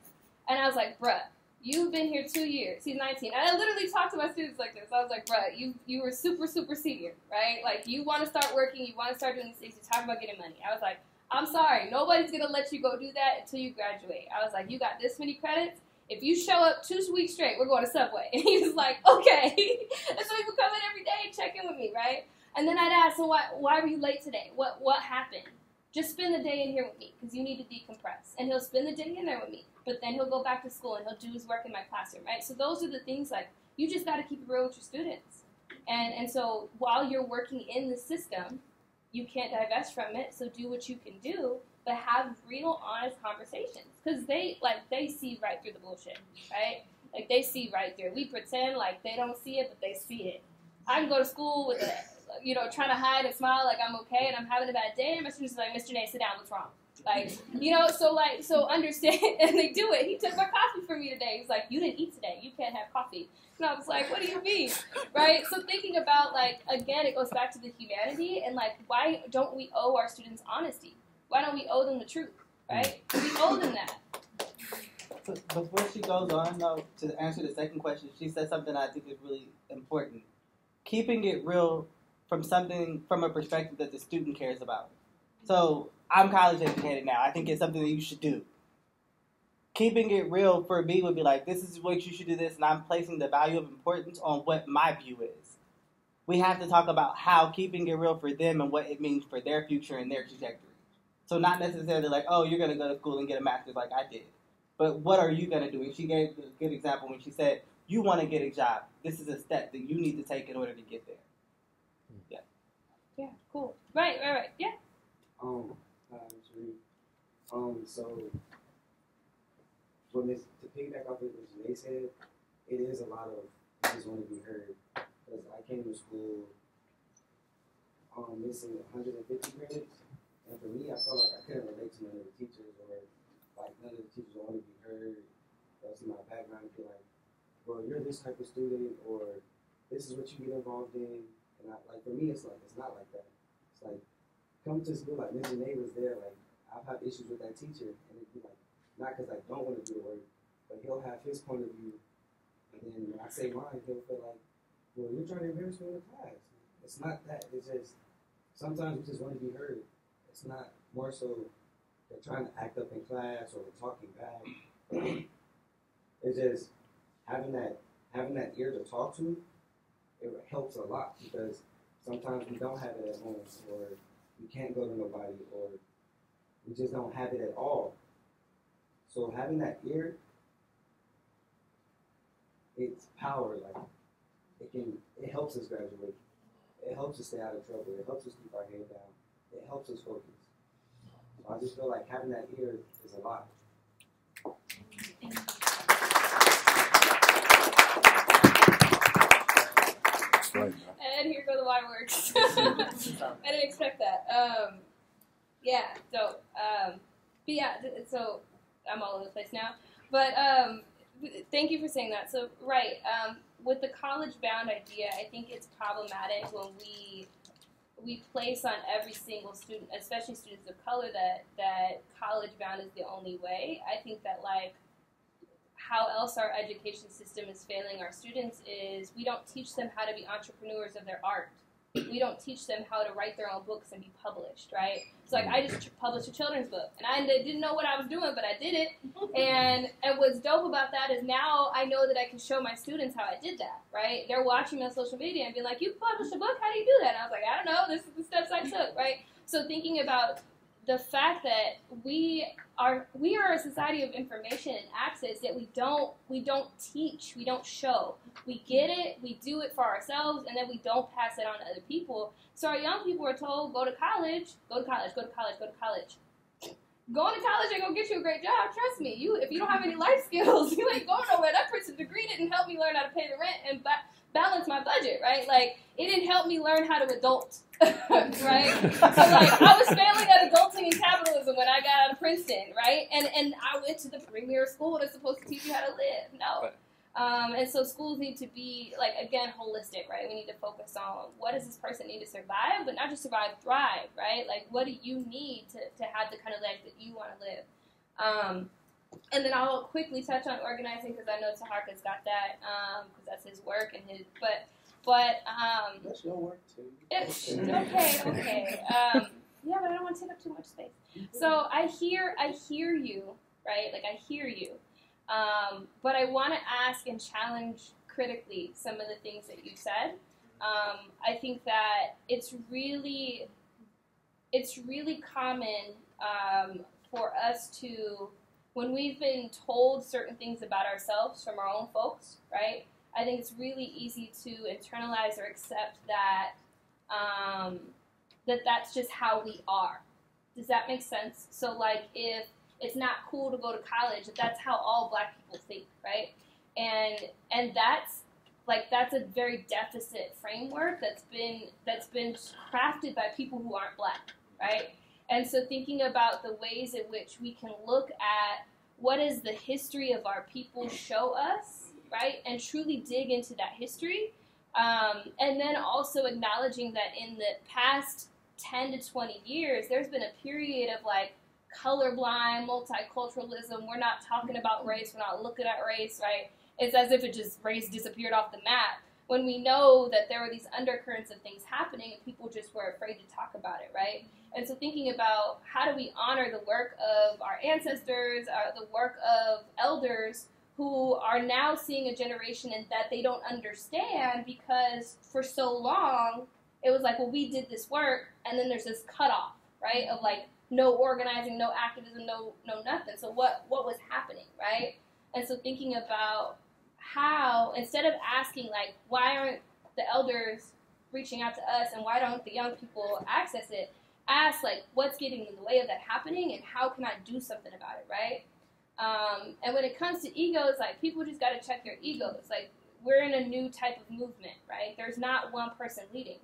And I was like, bruh, you've been here 2 years. He's 19. And I literally talked to my students like this. I was like, bruh, you were super, super senior, right? Like, you want to start working. You want to start doing these things. You're talking about getting money. I was like, I'm sorry. Nobody's going to let you go do that until you graduate. I was like, you got this many credits. If you show up 2 weeks straight, we're going to Subway. And he was like, okay. And so he would come in every day and check in with me, right? And then I'd ask, so why were you late today? What happened? Just spend the day in here with me because you need to decompress. And he'll spend the day in there with me. But then he'll go back to school and he'll do his work in my classroom, right? So those are the things, like, you just got to keep it real with your students. And so while you're working in the system, you can't divest from it, so do what you can do, but have real, honest conversations. Because they see right through the bullshit, right? Like, they see right through it. We pretend like they don't see it, but they see it. I can go to school with trying to hide and smile like I'm okay, and I'm having a bad day, and my students are like, Mr. Janay, sit down, what's wrong? Like, so understand, and they do it. He took my coffee from me today. He's like, you didn't eat today. You can't have coffee. And I was like, what do you mean? Right? So thinking about, like, again, it goes back to the humanity, and, like, why don't we owe our students honesty? Why don't we owe them the truth? Right? We owe them that. So before she goes on, though, to answer the second question, she said something I think is really important. Keeping it real from a perspective that the student cares about. So I'm college educated now. I think it's something that you should do. Keeping it real for me would be like, this is what you should do this, and I'm placing the value of importance on what my view is. We have to talk about how keeping it real for them and what it means for their future and their trajectory. So not necessarily like, oh, you're going to go to school and get a master's like I did. But what are you going to do? And she gave a good example when she said, you want to get a job. This is a step that you need to take in order to get there. Yeah. Yeah, cool. Right. Yeah. So, to piggyback off of what Janay said, it is a lot of I just want to be heard. Because I came to school missing 150 credits, and for me, I felt like I couldn't relate to none of the teachers, or like none of the teachers wanted to be heard. They'll see my background and be like, well, you're this type of student, or this is what you get involved in. And for me, it's not like that. It's like, come to school, like Ms. Janay was there, like, I've had issues with that teacher, and it'd be like, not because I don't want to do the work, but he'll have his point of view, and then when I say mine, he'll feel like, well, you're trying to embarrass me in the class. It's not that. It's just, sometimes we just want to be heard. It's not more so they're trying to act up in class or we're talking back. It's just having that ear to talk to, it helps a lot, because sometimes we don't have it at home, or we can't go to nobody, or we just don't have it at all. So having that ear, it's power. Like, it helps us graduate. It helps us stay out of trouble. It helps us keep our head down. It helps us focus. So I just feel like having that ear is a lot. Right. and here go the waterworks. I didn't expect that. Yeah, dope. But yeah, so I'm all over the place now. But thank you for saying that. So, right, with the college-bound idea, I think it's problematic when we place on every single student, especially students of color, that college-bound is the only way. I think that, like, how else our education system is failing our students is we don't teach them how to be entrepreneurs of their art. We don't teach them how to write their own books and be published, right? So, like, I just published a children's book, and I didn't know what I was doing, but I did it. And what's dope about that is now I know that I can show my students how I did that, right? They're watching me on social media and being like, you published a book? How do you do that? And I was like, I don't know. This is the steps I took, right? So thinking about the fact that we are a society of information and access, yet we don't teach, we don't show. We get it, we do it for ourselves, and then we don't pass it on to other people. So our young people are told, go to college, go to college, go to college, go to college. Going to college ain't gonna get you a great job, trust me. If you don't have any life skills, you ain't going nowhere. That person's degree didn't help me learn how to pay the rent and balance my budget, right? Like, it didn't help me learn how to adult, right? So, like, I was failing at adulting in capitalism when I got out of Princeton, right? And I went to the premier school that's supposed to teach you how to live. No. And so schools need to be, like, again, holistic, right? We need to focus on what does this person need to survive, but not just survive, thrive, right? Like, what do you need to have the kind of life that you want to live? And then I'll quickly touch on organizing because I know Taharka's got that because that's his work and his. But that's your work too. Okay. Yeah, but I don't want to take up too much space. So I hear you, right? Like I hear you, but I want to ask and challenge critically some of the things that you said. I think that it's really common for us to. When we've been told certain things about ourselves from our own folks, right, I think it's really easy to internalize or accept that that's just how we are. Does that make sense? So, like, if it's not cool to go to college, that's how all black people think, right? And that's a very deficit framework that's been crafted by people who aren't black, right? And so thinking about the ways in which we can look at what does the history of our people show us, right, and truly dig into that history, and then also acknowledging that in the past 10 to 20 years, there's been a period of, like, colorblind, multiculturalism. We're not talking about race. We're not looking at race, right? It's as if race disappeared off the map when we know that there were these undercurrents of things happening and people just were afraid to talk about it, right? And so thinking about how do we honor the work of our ancestors, the work of elders who are now seeing a generation and that they don't understand because for so long it was like, well, we did this work, and then there's this cutoff, right, of like no organizing, no activism, no nothing. So what was happening, right? And so thinking about how, instead of asking like, why aren't the elders reaching out to us and why don't the young people access it, ask like, what's getting in the way of that happening and how can I do something about it, right? And when it comes to egos, like, people just got to check their egos. Like, we're in a new type of movement, right? There's not one person leading.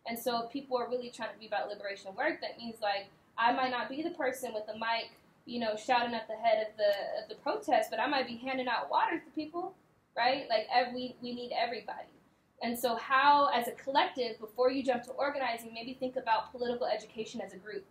And so if people are really trying to be about liberation work, that means, like, I might not be the person with the mic, you know, shouting at the head of the protest, but I might be handing out water to people, right? Like, we need everybody. And so how, as a collective, before you jump to organizing, maybe think about political education as a group.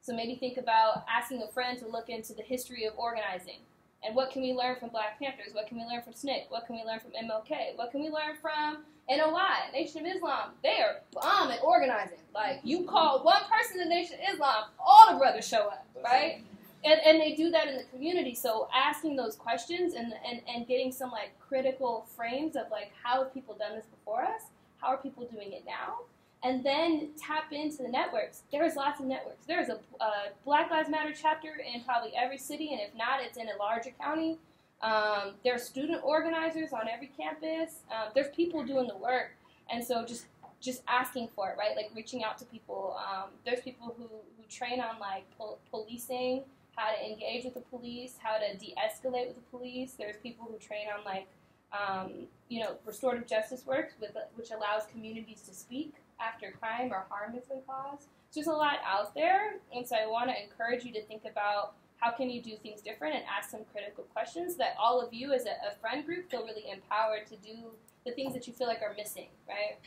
So maybe think about asking a friend to look into the history of organizing. And what can we learn from Black Panthers? What can we learn from SNCC? What can we learn from MLK? What can we learn from NOI, Nation of Islam? They are bomb at organizing. Like, you call one person in Nation of Islam, all the brothers show up, right? And they do that in the community. So asking those questions and getting some, like, critical frames of, like, how have people done this before us? How are people doing it now? And then tap into the networks. There's lots of networks. There's a Black Lives Matter chapter in probably every city, and if not, it's in a larger county. There's student organizers on every campus. There's people doing the work. And so just asking for it, right? Like, reaching out to people. There's people who train on, like, policing, how to engage with the police, how to de-escalate with the police. There's people who train on, like, Restorative justice work, which allows communities to speak after crime or harm has been caused. So there's a lot out there, and so I want to encourage you to think about how can you do things different and ask some critical questions that all of you as a friend group feel really empowered to do the things that you feel like are missing, right?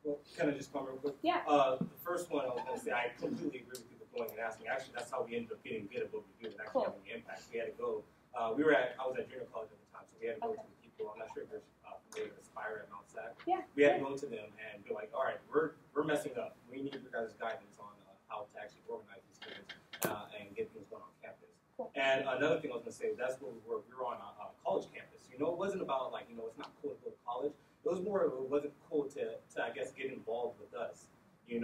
Well, can I just comment real quick? Yeah. The first one I was going to say, I completely agree with people going and asking. Actually, that's how we ended up getting good at what we do and actually having an impact. We had to go. I was at junior college at the time, so we had to go to the people. I'm not sure if you're familiar with Aspire at Mount Sac. Yeah. We had to go to them and be like, all right, we're messing up. We need your guys' guidance on how to actually organize these students and get things going on campus. Cool. And another thing I was going to say, that's where we were. We were on a college campus. It wasn't about it's not cool to go to college. It was more, it wasn't cool to I guess, get involved with us, and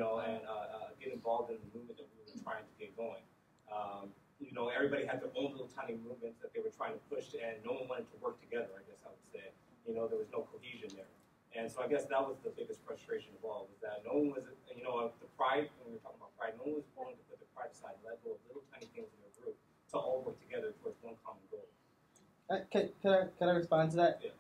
get involved in the movement that we were trying to get going. Everybody had their own little tiny movements that they were trying to push, and no one wanted to work together, I guess I would say. There was no cohesion there. And so I guess that was the biggest frustration of all, was that no one was, the pride, when we were talking about pride, no one was willing to put the pride aside, let go of little tiny things in their group to all work together towards one common goal. Can I respond to that? Yeah.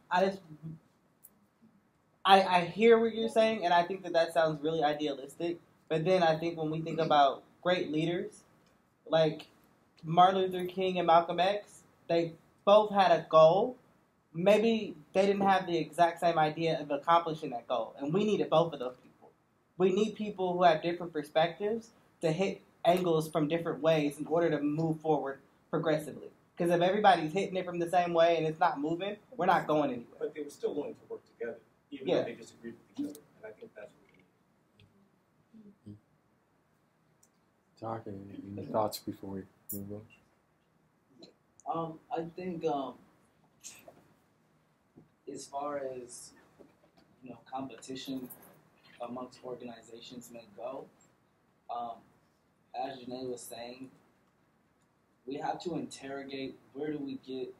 I hear what you're saying, and I think that sounds really idealistic. But then I think when we think about great leaders, like Martin Luther King and Malcolm X, they both had a goal. Maybe they didn't have the exact same idea of accomplishing that goal, and we needed both of those people. We need people who have different perspectives to hit angles from different ways in order to move forward progressively. Because if everybody's hitting it from the same way and it's not moving, we're not going anywhere. But they were still willing to work together, even though they disagreed with each other. And I think that's what we need. Taharka, any thoughts before we move on? I think as far as competition amongst organizations may go, as Janay was saying, we have to interrogate where do we get,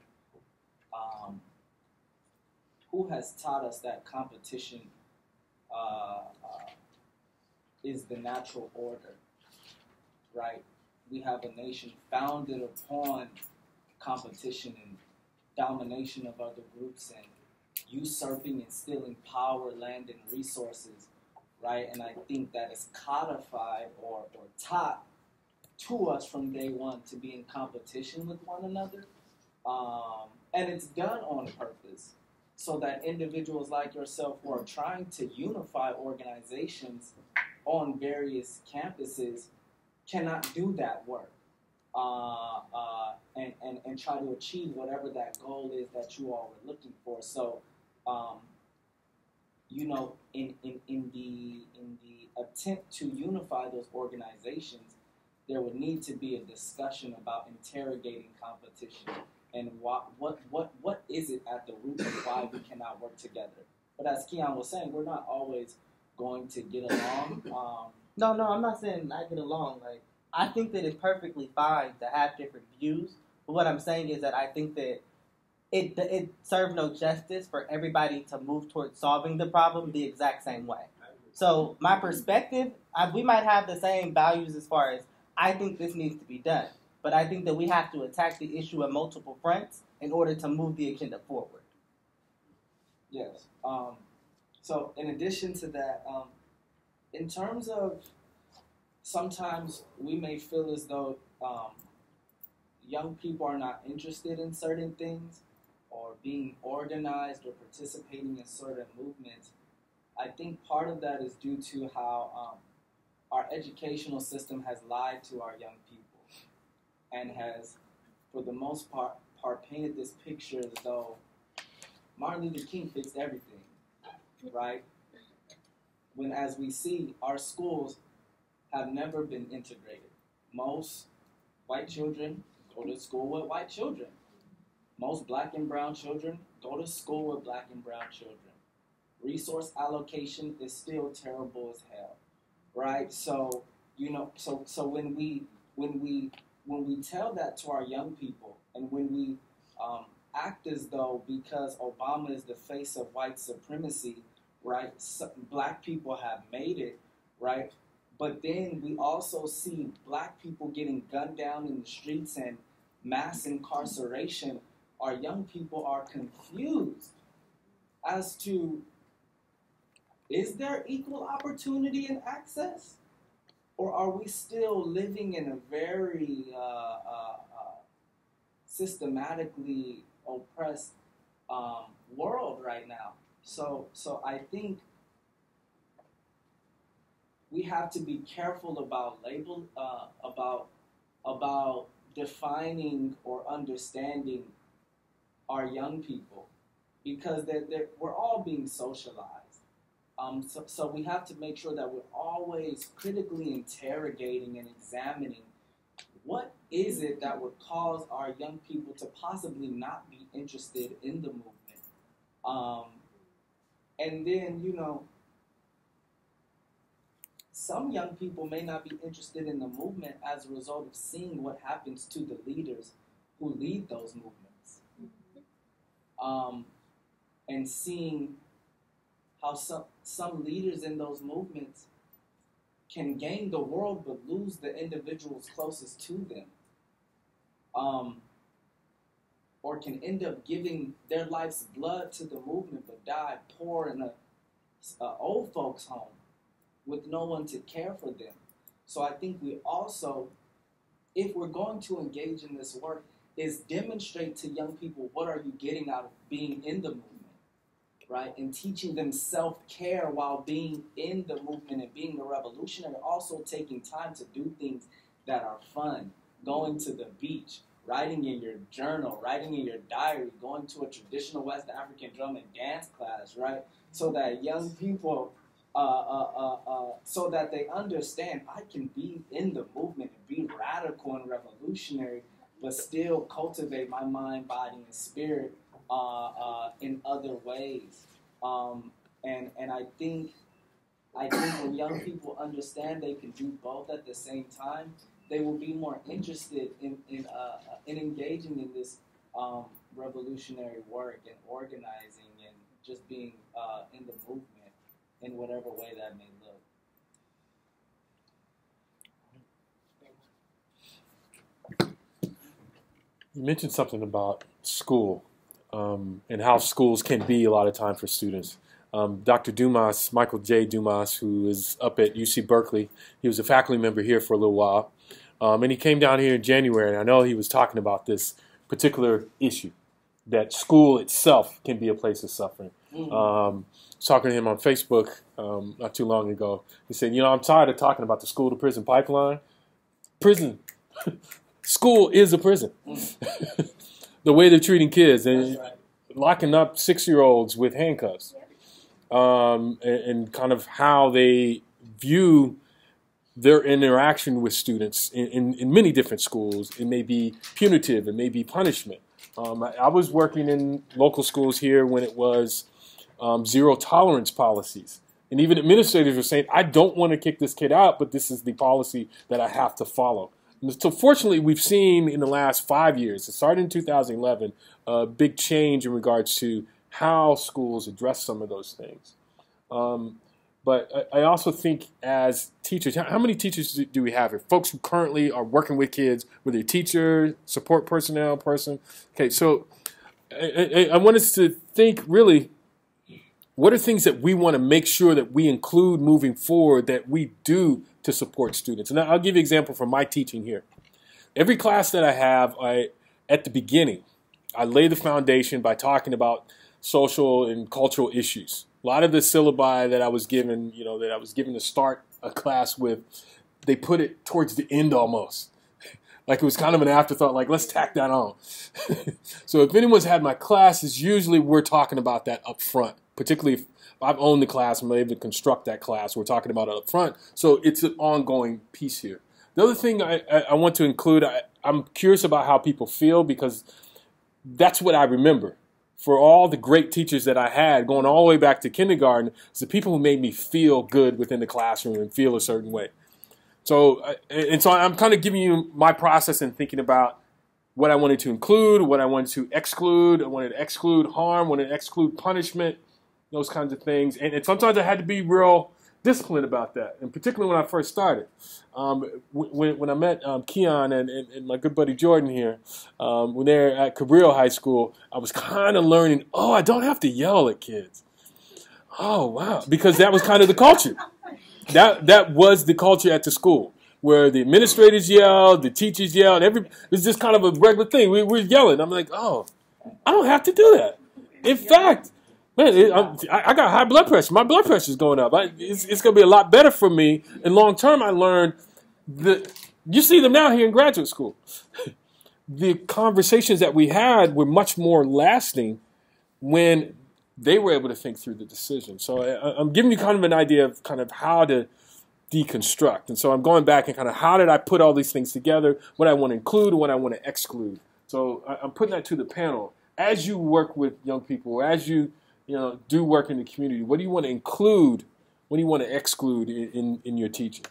who has taught us that competition is the natural order, right? We have a nation founded upon competition and domination of other groups and usurping and stealing power, land, and resources, right? And I think that is codified or taught to us from day one to be in competition with one another. And it's done on purpose so that individuals like yourself who are trying to unify organizations on various campuses cannot do that work and try to achieve whatever that goal is that you all were looking for. So, in the attempt to unify those organizations, there would need to be a discussion about interrogating competition and what is it at the root of why we cannot work together. But as Keyon was saying, we're not always going to get along. No, I'm not saying I get along. I think that it's perfectly fine to have different views. But what I'm saying is that I think that it serves no justice for everybody to move towards solving the problem the exact same way. So my perspective, we might have the same values as far as I think this needs to be done. But I think that we have to attack the issue on multiple fronts in order to move the agenda forward. Yes. So in addition to that, in terms of sometimes we may feel as though young people are not interested in certain things or being organized or participating in certain movements. I think part of that is due to how our educational system has lied to our young people and has, for the most part painted this picture as though Martin Luther King fixed everything, right? When, as we see, our schools have never been integrated. Most white children go to school with white children. Most black and brown children go to school with black and brown children. Resource allocation is still terrible as hell, right? So, so when we tell that to our young people, and when we act as though because Obama is the face of white supremacy, right, black people have made it, right? But then we also see black people getting gunned down in the streets and mass incarceration. Our young people are confused, as to, is there equal opportunity and access? Or are we still living in a very systematically oppressed world right now? So I think we have to be careful about about defining or understanding our young people, because we're all being socialized. So we have to make sure that we're always critically interrogating and examining what is it that would cause our young people to possibly not be interested in the movement. And then, you know, some young people may not be interested in the movement as a result of seeing what happens to the leaders who lead those movements. And seeing how some leaders in those movements can gain the world but lose the individuals closest to them. Or can end up giving their life's blood to the movement but die poor in a old folks' home with no one to care for them. So I think we also, if we're going to engage in this work, is demonstrate to young people what are you getting out of being in the movement, right? And teaching them self-care while being in the movement and being a revolutionary, also taking time to do things that are fun, going to the beach, writing in your journal, writing in your diary, going to a traditional West African drum and dance class, right? So that young people, so that they understand I can be in the movement and be radical and revolutionary, but still cultivate my mind, body, and spirit in other ways. And I think when young people understand they can do both at the same time, they will be more interested in engaging in this revolutionary work and organizing and just being in the movement in whatever way that may look. You mentioned something about school and how schools can be a lot of time for students. Dr. Dumas, Michael J. Dumas, who is up at UC Berkeley, he was a faculty member here for a little while. And he came down here in January, and I know he was talking about this particular issue, that school itself can be a place of suffering. Talking to him on Facebook not too long ago, he said, I'm tired of talking about the school-to-prison pipeline. Prison. School is a prison. The way they're treating kids and locking up 6-year-olds with handcuffs. And kind of how they view their interaction with students in many different schools. It may be punitive, it may be punishment. I was working in local schools here when it was zero tolerance policies. And even administrators were saying, I don't want to kick this kid out, but this is the policy that I have to follow. And so fortunately, we've seen in the last 5 years, it started in 2011, a big change in regards to how schools address some of those things. But I also think as teachers, how many teachers do we have here? Folks who currently are working with kids, whether you're teacher, support personnel, person. Okay, so I want us to think really, what are things that we want to make sure that we include moving forward that we do to support students? And I'll give you an example from my teaching here. Every class that I have, at the beginning, I lay the foundation by talking about social and cultural issues. A lot of the syllabi that I was given, to start a class with, they put it towards the end almost. Like it was kind of an afterthought, like let's tack that on. So if anyone's had my classes, usually we're talking about that up front. Particularly if I've owned the class and I'm able to construct that class, we're talking about it up front. So it's an ongoing piece here. The other thing I want to include, I'm curious about how people feel because that's what I remember. For all the great teachers that I had, going all the way back to kindergarten, it's the people who made me feel good within the classroom and feel a certain way. So I'm kind of giving you my process and thinking about what I wanted to include, what I wanted to exclude. I wanted to exclude harm, wanted to exclude punishment, those kinds of things. And sometimes I had to be real disciplined about that, and particularly when I first started. When I met Keyon and my good buddy Jordan here, when they were at Cabrillo High School, I was kind of learning, I don't have to yell at kids. Oh, wow. Because that was kind of the culture. That was the culture at the school, where the administrators yelled, the teachers yelled. It was just kind of a regular thing. We were yelling. I'm like, I don't have to do that. In fact, man, I got high blood pressure. My blood pressure is going up. It's going to be a lot better for me. And long term, I learned that you see them now here in graduate school. The conversations that we had were much more lasting when they were able to think through the decision. So I'm giving you kind of an idea of kind of how to deconstruct. And so I'm going back and kind of how did I put all these things together, what I want to include and what I want to exclude. So I'm putting that to the panel. As you work with young people, or as you do work in the community, what do you want to include? What do you want to exclude in your teaching?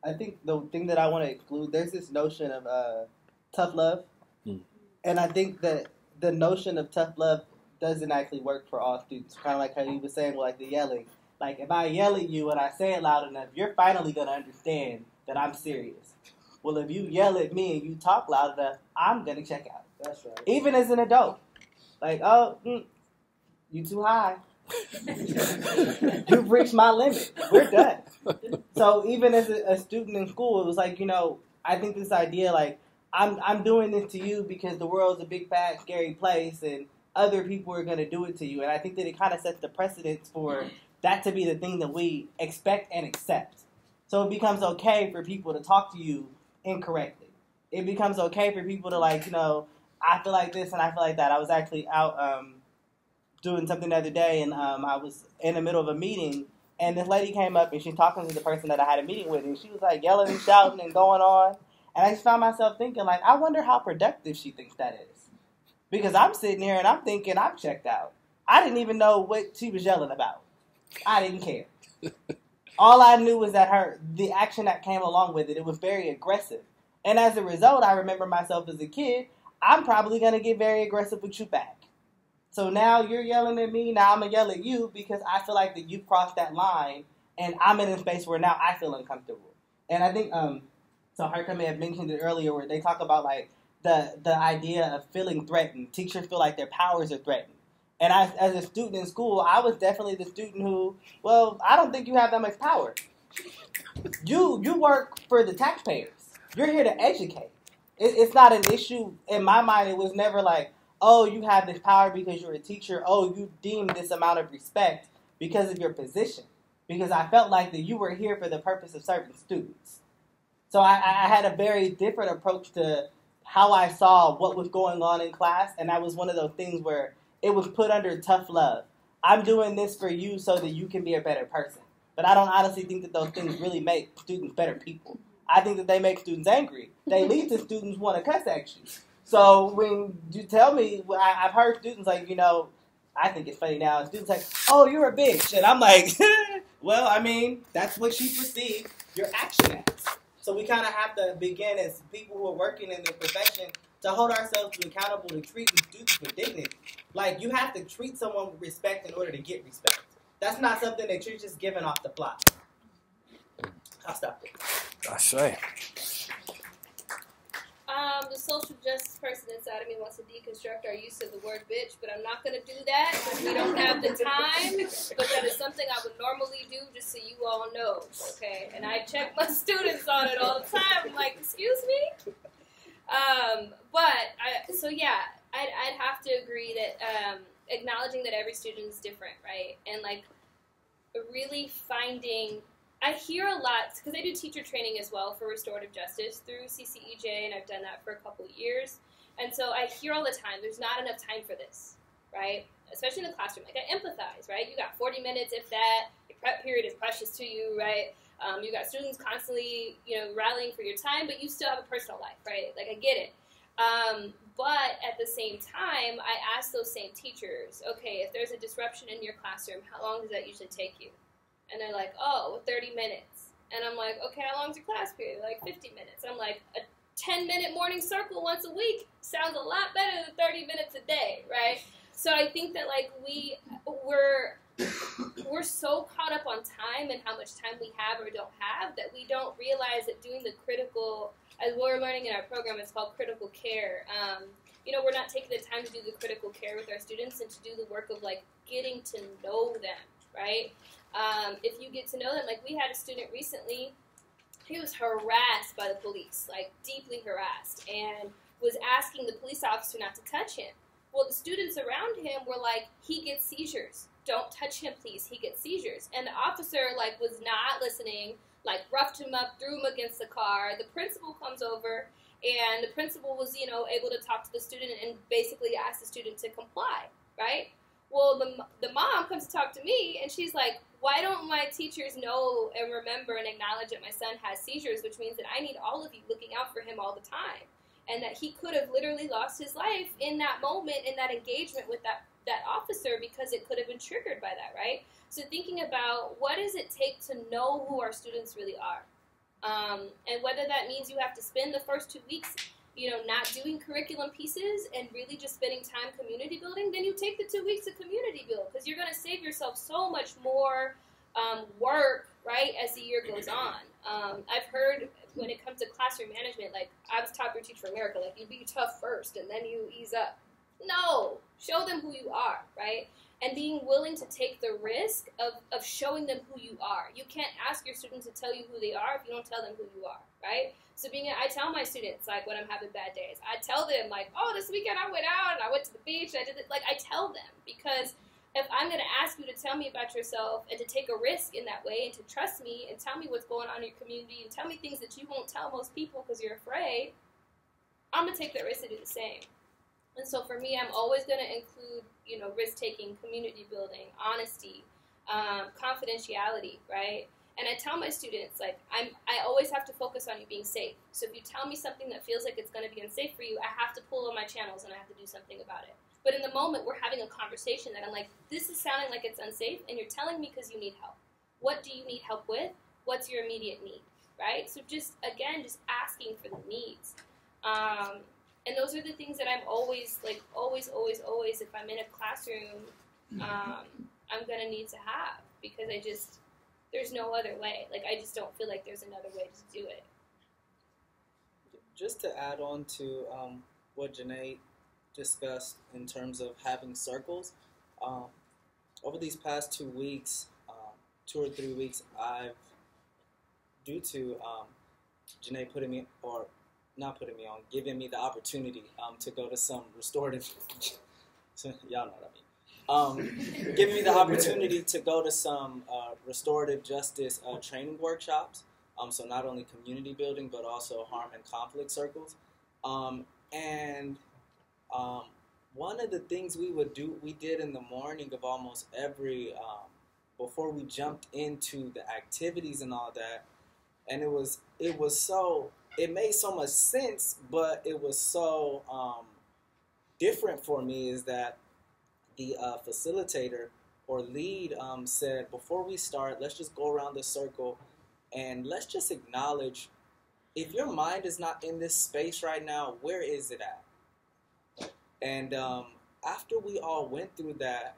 I think the thing that I want to include, there's this notion of tough love. And I think that the notion of tough love doesn't actually work for all students. Kind of like how you were saying, like the yelling. Like, if I yell at you and I say it loud enough, you're finally going to understand that I'm serious. Well, if you yell at me and you talk loud enough, I'm going to check out. That's right. Even as an adult. Like, you too high. You've reached my limit. We're done. So even as a student in school, it was like, I think this idea, like, I'm doing this to you because the world's a big, fat, scary place, and other people are going to do it to you. And I think that it kind of sets the precedence for that to be the thing that we expect and accept. So it becomes okay for people to talk to you incorrectly. It becomes okay for people to, like, I feel like this and I feel like that. I was actually out doing something the other day, and I was in the middle of a meeting, and this lady came up, and she's talking to the person that I had a meeting with, and she was, like, yelling and shouting and going on. And I just found myself thinking, like, I wonder how productive she thinks that is. Because I'm sitting here and I'm thinking I'm checked out. I didn't even know what she was yelling about. I didn't care. All I knew was that the action that came along with it, it was very aggressive. And as a result, I remember myself as a kid, I'm probably going to get very aggressive with you back. So now you're yelling at me, now I'm going to yell at you because I feel like that you've crossed that line and I'm in a space where now I feel uncomfortable. And I think Taharka may have mentioned it earlier where they talk about like the idea of feeling threatened. Teachers feel like their powers are threatened. And as a student in school, I was definitely the student who, I don't think you have that much power. You work for the taxpayers. You're here to educate. It's not an issue. In my mind, it was never like, you have this power because you're a teacher. You deem this amount of respect because of your position. Because I felt like that you were here for the purpose of serving students. So I had a very different approach to how I saw what was going on in class. And that was one of those things where it was put under tough love. I'm doing this for you so that you can be a better person. But I don't honestly think that those things really make students better people. I think that they make students angry. They lead to students want to cuss at you. So when you tell me, I've heard students like, I think it's funny now. Students like, you're a bitch. And I'm like, that's what you perceive your action as. So we kind of have to begin as people who are working in the profession to hold ourselves accountable to treat students with dignity. Like, you have to treat someone with respect in order to get respect. That's not something that you're just giving off the fly. I'll stop there. I say. The social justice person inside of me wants to deconstruct our use of the word bitch, but I'm not going to do that because we don't have the time. But that is something I would normally do, just so you all know, okay? And I check my students on it all the time. I'm like, excuse me? I'd have to agree that acknowledging that every student is different, right? And like really I hear a lot, because I do teacher training as well for restorative justice through CCEJ, and I've done that for a couple of years. And so I hear all the time, there's not enough time for this, right? Especially in the classroom. Like, I empathize, right? You got 40 minutes, if that. Your prep period is precious to you, right? You got students constantly, rallying for your time, but you still have a personal life, right? Like, I get it. But at the same time, I ask those same teachers, okay, if there's a disruption in your classroom, how long does that usually take you? And they're like, 30 minutes. And I'm like, okay, how long's your class period? Like 50 minutes. I'm like, a 10-minute morning circle once a week sounds a lot better than 30 minutes a day, right? So I think that like we're we're so caught up on time and how much time we have or don't have that we don't realize that doing the critical, as we're learning in our program, it's called critical care. We're not taking the time to do the critical care with our students and to do the work of like getting to know them, right? If you get to know them, like we had a student recently, he was harassed by the police, like deeply harassed, and was asking the police officer not to touch him. Well, the students around him were like, he gets seizures. Don't touch him, please. He gets seizures. And the officer, like, was not listening, like, roughed him up, threw him against the car. The principal comes over, and the principal was, able to talk to the student and basically ask the student to comply, right? Well, the mom comes to talk to me, and she's like, why don't my teachers know and remember and acknowledge that my son has seizures, which means that I need all of you looking out for him all the time, and that he could have literally lost his life in that moment, in that engagement with that officer, because it could have been triggered by that, right? So thinking about what does it take to know who our students really are, and whether that means you have to spend the first 2 weeks not doing curriculum pieces and really just spending time community building, then you take the 2 weeks to community build, because you're going to save yourself so much more work, right, as the year goes on. I've heard when it comes to classroom management, like, I was taught through Teach for America, like, you be tough first and then you ease up. No, show them who you are, right? And being willing to take the risk of showing them who you are. You can't ask your students to tell you who they are if you don't tell them who you are, right? So I tell my students, like, when I'm having bad days, I tell them, like, oh, this weekend I went out and I went to the beach and I did it. Like, I tell them, because if I'm going to ask you to tell me about yourself and to take a risk in that way and to trust me and tell me what's going on in your community and tell me things that you won't tell most people because you're afraid, I'm going to take that risk to do the same. And so for me, I'm always going to include, risk-taking, community building, honesty, confidentiality, right? And I tell my students, like, I always have to focus on you being safe. So if you tell me something that feels like it's going to be unsafe for you, I have to pull on my channels and I have to do something about it. But in the moment, we're having a conversation that I'm like, this is sounding like it's unsafe, and you're telling me because you need help. What do you need help with? What's your immediate need, right? So just asking for the needs. And those are the things that I'm always, if I'm in a classroom, I'm going to need to have, because there's no other way. Like, I just don't feel like there's another way to do it. Just to add on to what Janay discussed in terms of having circles, over these past 2 weeks, 2 or 3 weeks, due to Janay giving me the opportunity to go to some restorative, y'all know what I mean, giving me the opportunity to go to some restorative justice training workshops, so not only community building, but also harm and conflict circles, and one of the things we did in the morning of almost every, before we jumped into the activities and all that, and it made so much sense, but it was so different for me, is that the facilitator or lead said, before we start, let's just go around the circle and let's just acknowledge, if your mind is not in this space right now, where is it at? And after we all went through that,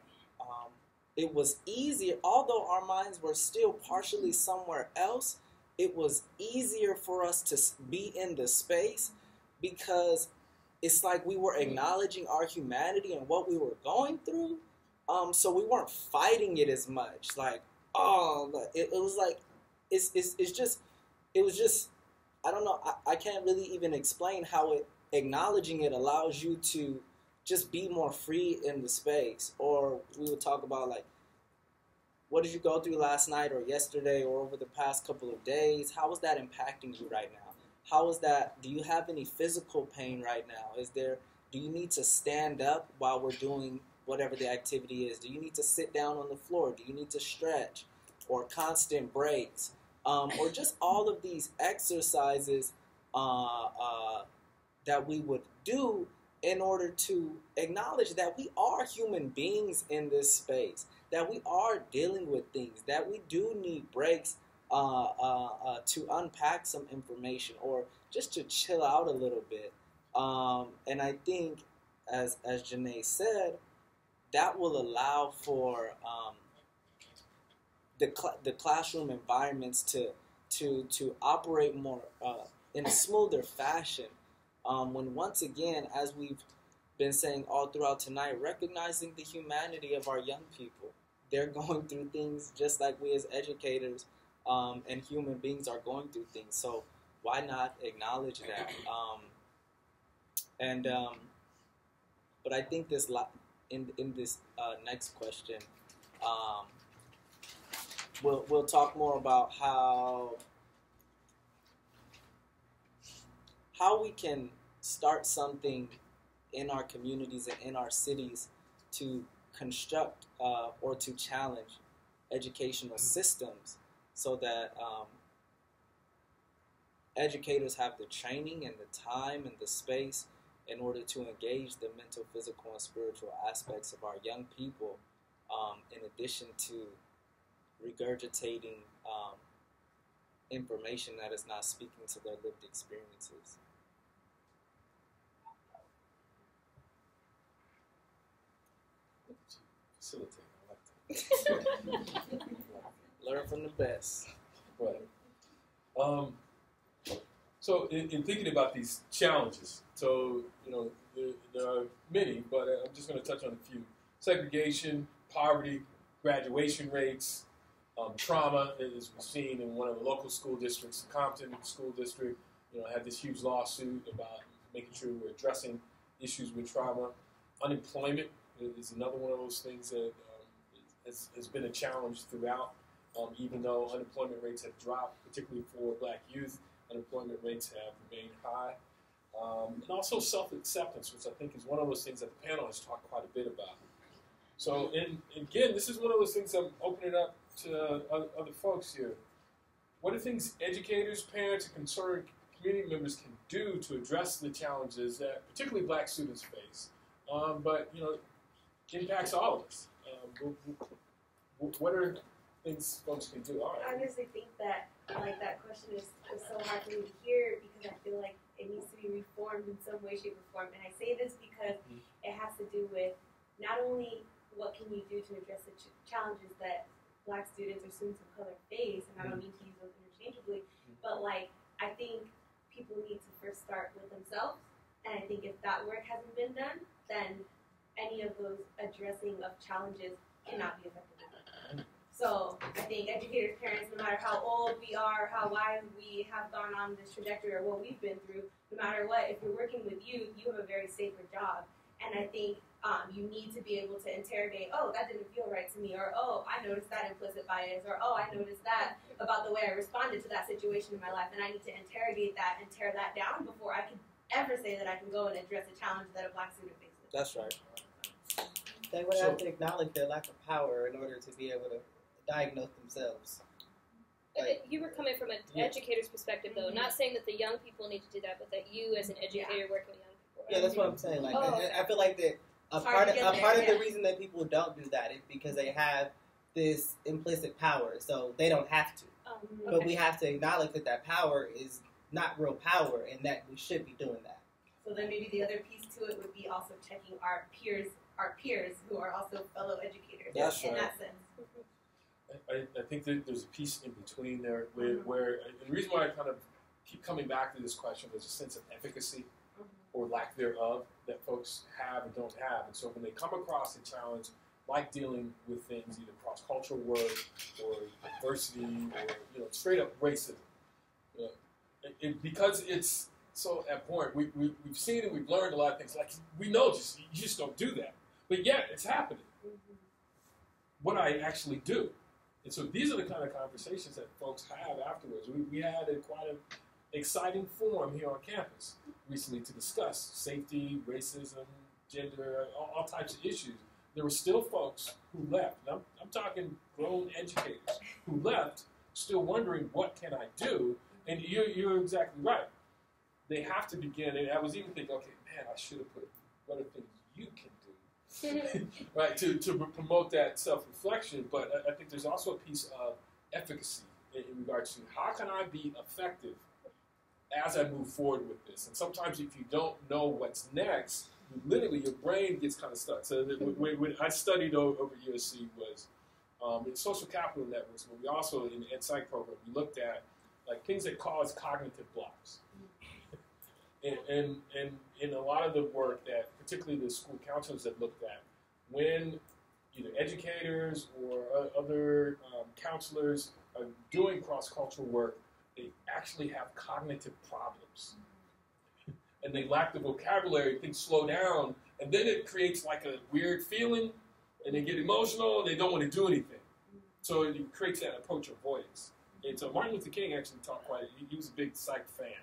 it was easier, although our minds were still partially somewhere else, it was easier for us to be in the space, because it's like we were acknowledging our humanity and what we were going through. So we weren't fighting it as much. Like, it was like, it was just, I don't know, I can't really even explain how acknowledging it allows you to just be more free in the space. Or we would talk about, like, what did you go through last night or yesterday or over the past couple of days? How is that impacting you right now? How is that? Do you have any physical pain right now? Do you need to stand up while we're doing whatever the activity is? Do you need to sit down on the floor? Do you need to stretch? Or constant breaks? Or just all of these exercises that we would do in order to acknowledge that we are human beings in this space, that we are dealing with things, that we do need breaks to unpack some information or just to chill out a little bit. And I think, as Janay said, that will allow for the classroom environments to operate more in a smoother fashion. When once again, as we've been saying all throughout tonight, recognizing the humanity of our young people. They're going through things just like we as educators and human beings are going through things. So why not acknowledge that? But I think this in this next question, we'll talk more about how we can start something in our communities and in our cities to construct or to challenge educational systems so that educators have the training and the time and the space in order to engage the mental, physical, and spiritual aspects of our young people, in addition to regurgitating information that is not speaking to their lived experiences. Facilitate. I like that. Learn from the best. Right. So in thinking about these challenges, so there are many, but I'm just going to touch on a few: segregation, poverty, graduation rates, trauma, as we've seen in one of the local school districts, Compton School District. Had this huge lawsuit about making sure we're addressing issues with trauma. Unemployment is another one of those things that has been a challenge throughout. Even though unemployment rates have dropped, particularly for Black youth, unemployment rates have remained high. And also self-acceptance, which I think is one of those things that the panel has talked quite a bit about. So, and again, this is one of those things I'm opening up to other folks here. What are things educators, parents, and concerned community members can do to address the challenges that particularly Black students face? But, impacts all of us. What are things folks can do? All right. I honestly think that that question is so hard for me to hear because I feel like it needs to be reformed in some way, shape, or form. And I say this because it has to do with not only what can you do to address the challenges that Black students or students of color face, and I don't mean to use those interchangeably, but I think people need to first start with themselves. And I think if that work hasn't been done, then any of those addressing of challenges cannot be effective. So I think educators, parents, no matter how old we are, how wise we have gone on this trajectory or what we've been through, no matter what, if you're working with youth, you have a very sacred job. And I think you need to be able to interrogate, oh, that didn't feel right to me, or oh, I noticed that implicit bias, or oh, I noticed that about the way I responded to that situation in my life, and I need to interrogate that and tear that down before I can ever say that I can go and address a challenge that a Black student faces. That's right. They would have to acknowledge their lack of power in order to be able to diagnose themselves. You were coming from an educator's perspective, though, not saying that the young people need to do that, but that you, as an educator, working with young people. Yeah, that's what I'm saying. I feel like that a part of the reason that people don't do that is because they have this implicit power, so they don't have to. But we have to acknowledge that power is not real power, and that we should be doing that. So then maybe the other piece to it would be also checking our peers who are also fellow educators in that sense. I think that there's a piece in between there where and the reason why I kind of keep coming back to this question is a sense of efficacy or lack thereof that folks have and don't have. And so when they come across a challenge like dealing with things, either cross-cultural work or diversity or straight up racism, because it's so abhorrent, we've seen and we've learned a lot of things. Like we know you just don't do that, but yet it's happening. What I actually do. And so these are the kind of conversations that folks have afterwards. We had quite an exciting forum here on campus recently to discuss safety, racism, gender, all types of issues. There were still folks who left. And I'm talking grown educators who left still wondering, what can I do? And you're exactly right. They have to begin, and I was even thinking, okay, man, I should have put what are things you can do, right, to promote that self-reflection. But I think there's also a piece of efficacy in regards to how can I be effective as I move forward with this. And sometimes if you don't know what's next, literally your brain gets kind of stuck. So when I studied over at USC was In social capital networks, but we also, in the Ed program, we looked at like things that cause cognitive blocks. And in a lot of the work that, particularly the school counselors have looked at, when either educators or other counselors are doing cross-cultural work, they actually have cognitive problems. And they lack the vocabulary, things slow down, and then it creates like a weird feeling, and they get emotional, and they don't want to do anything. So it creates that approach avoidance. And so Martin Luther King actually talked he was a big psych fan.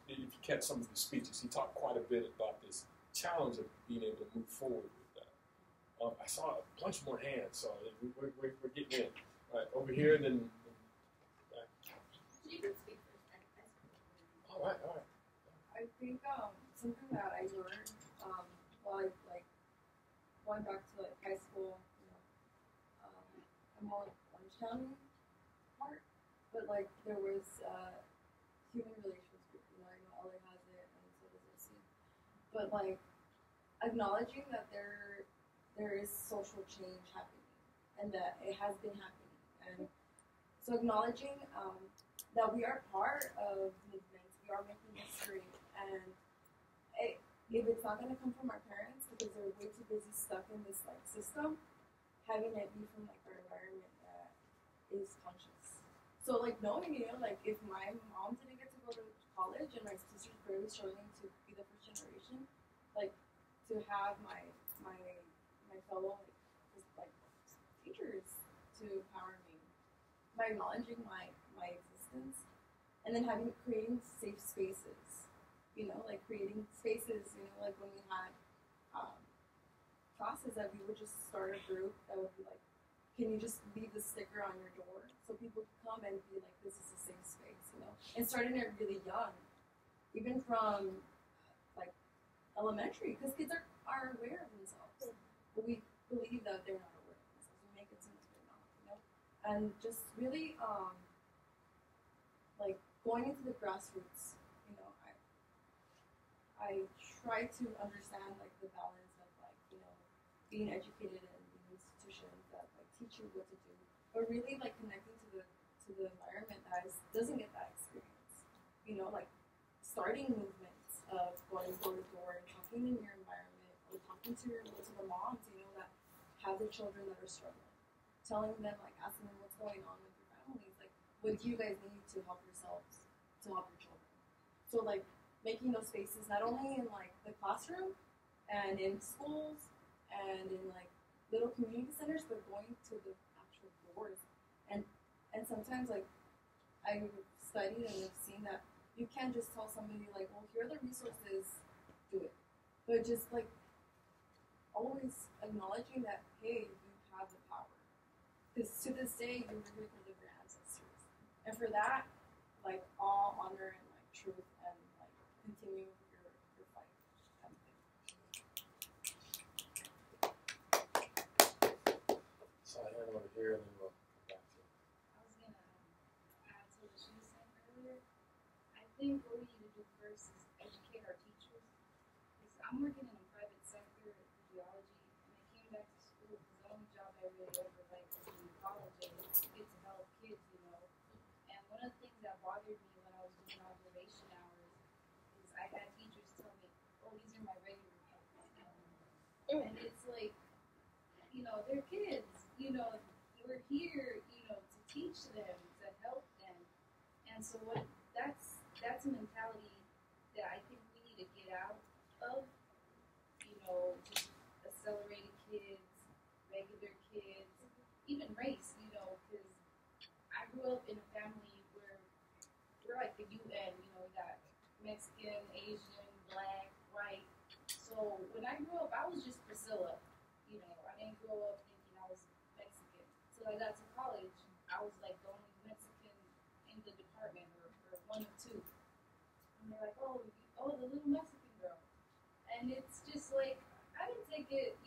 If you catch some of his speeches, he talked quite a bit about this challenge of being able to move forward with that. I saw a bunch more hands, so we're getting in. All right, over here, then. You can speak first. All right. I think something that I learned while I going back to high school, I'm more Orange County part, but there was human relations group. I know LA has it, and so does OC. But acknowledging that there is social change happening, and that it has been happening, and so acknowledging that we are part of movements, we are making history, and if it's not going to come from our parents because they're way too busy stuck in this system, having it be from our environment that is conscious. So knowing, if my mom didn't get to go to college and my sister's barely struggling to be the first generation, to have my fellow teachers to empower me by acknowledging my existence, and then creating safe spaces. Creating spaces, when we had classes that we would just start a group that would be can you just leave the sticker on your door so people can come and be this is a safe space, and starting it really young, even from elementary, because kids are aware of themselves, but we believe that they're not aware of themselves. We make it seem like they're not, and just really going into the grassroots. I try to understand the balance of being educated in the institutions that teach you what to do, but really connecting to the environment that doesn't get that experience. Starting movements of going door to door and talking in your environment, or talking to the moms that have the children that are struggling, telling them asking them what's going on with your families, what do you guys need to help yourselves, to help your children. So making those spaces not only in the classroom and in schools and in little community centers, but going to the actual doors. And sometimes I've studied and I've seen that you can't just tell somebody well, here are the resources, do it. But just always acknowledging that, hey, you have the power. Because to this day, you were here because of your ancestors. And for that, all honor and truth, and continue your fight. So I hand over here, and then we'll come back to it. I was going to add to what she was saying earlier. I think what we need to do first is educate our teachers. Because I'm working in a private sector at physiology, and I came back to school because the only job I really ever liked was in college, and to get to help kids, And one of the things that bothered me when I was doing observation hours is I had teachers tell me, oh, these are my regular kids. And it's they're kids, we're here, to teach them, to help them. And so that's a mentality that I think we need to get out of, just accelerated kids, regular kids, even race, because I grew up in a family where we're like the UN, we got Mexican, Asian, black, white. So when I grew up, I was just Priscilla. I didn't grow up thinking I was Mexican. So I got to college, I was the only Mexican in the department, or one of two. And they're like, oh, the little Mexican girl. And it's just I didn't take it,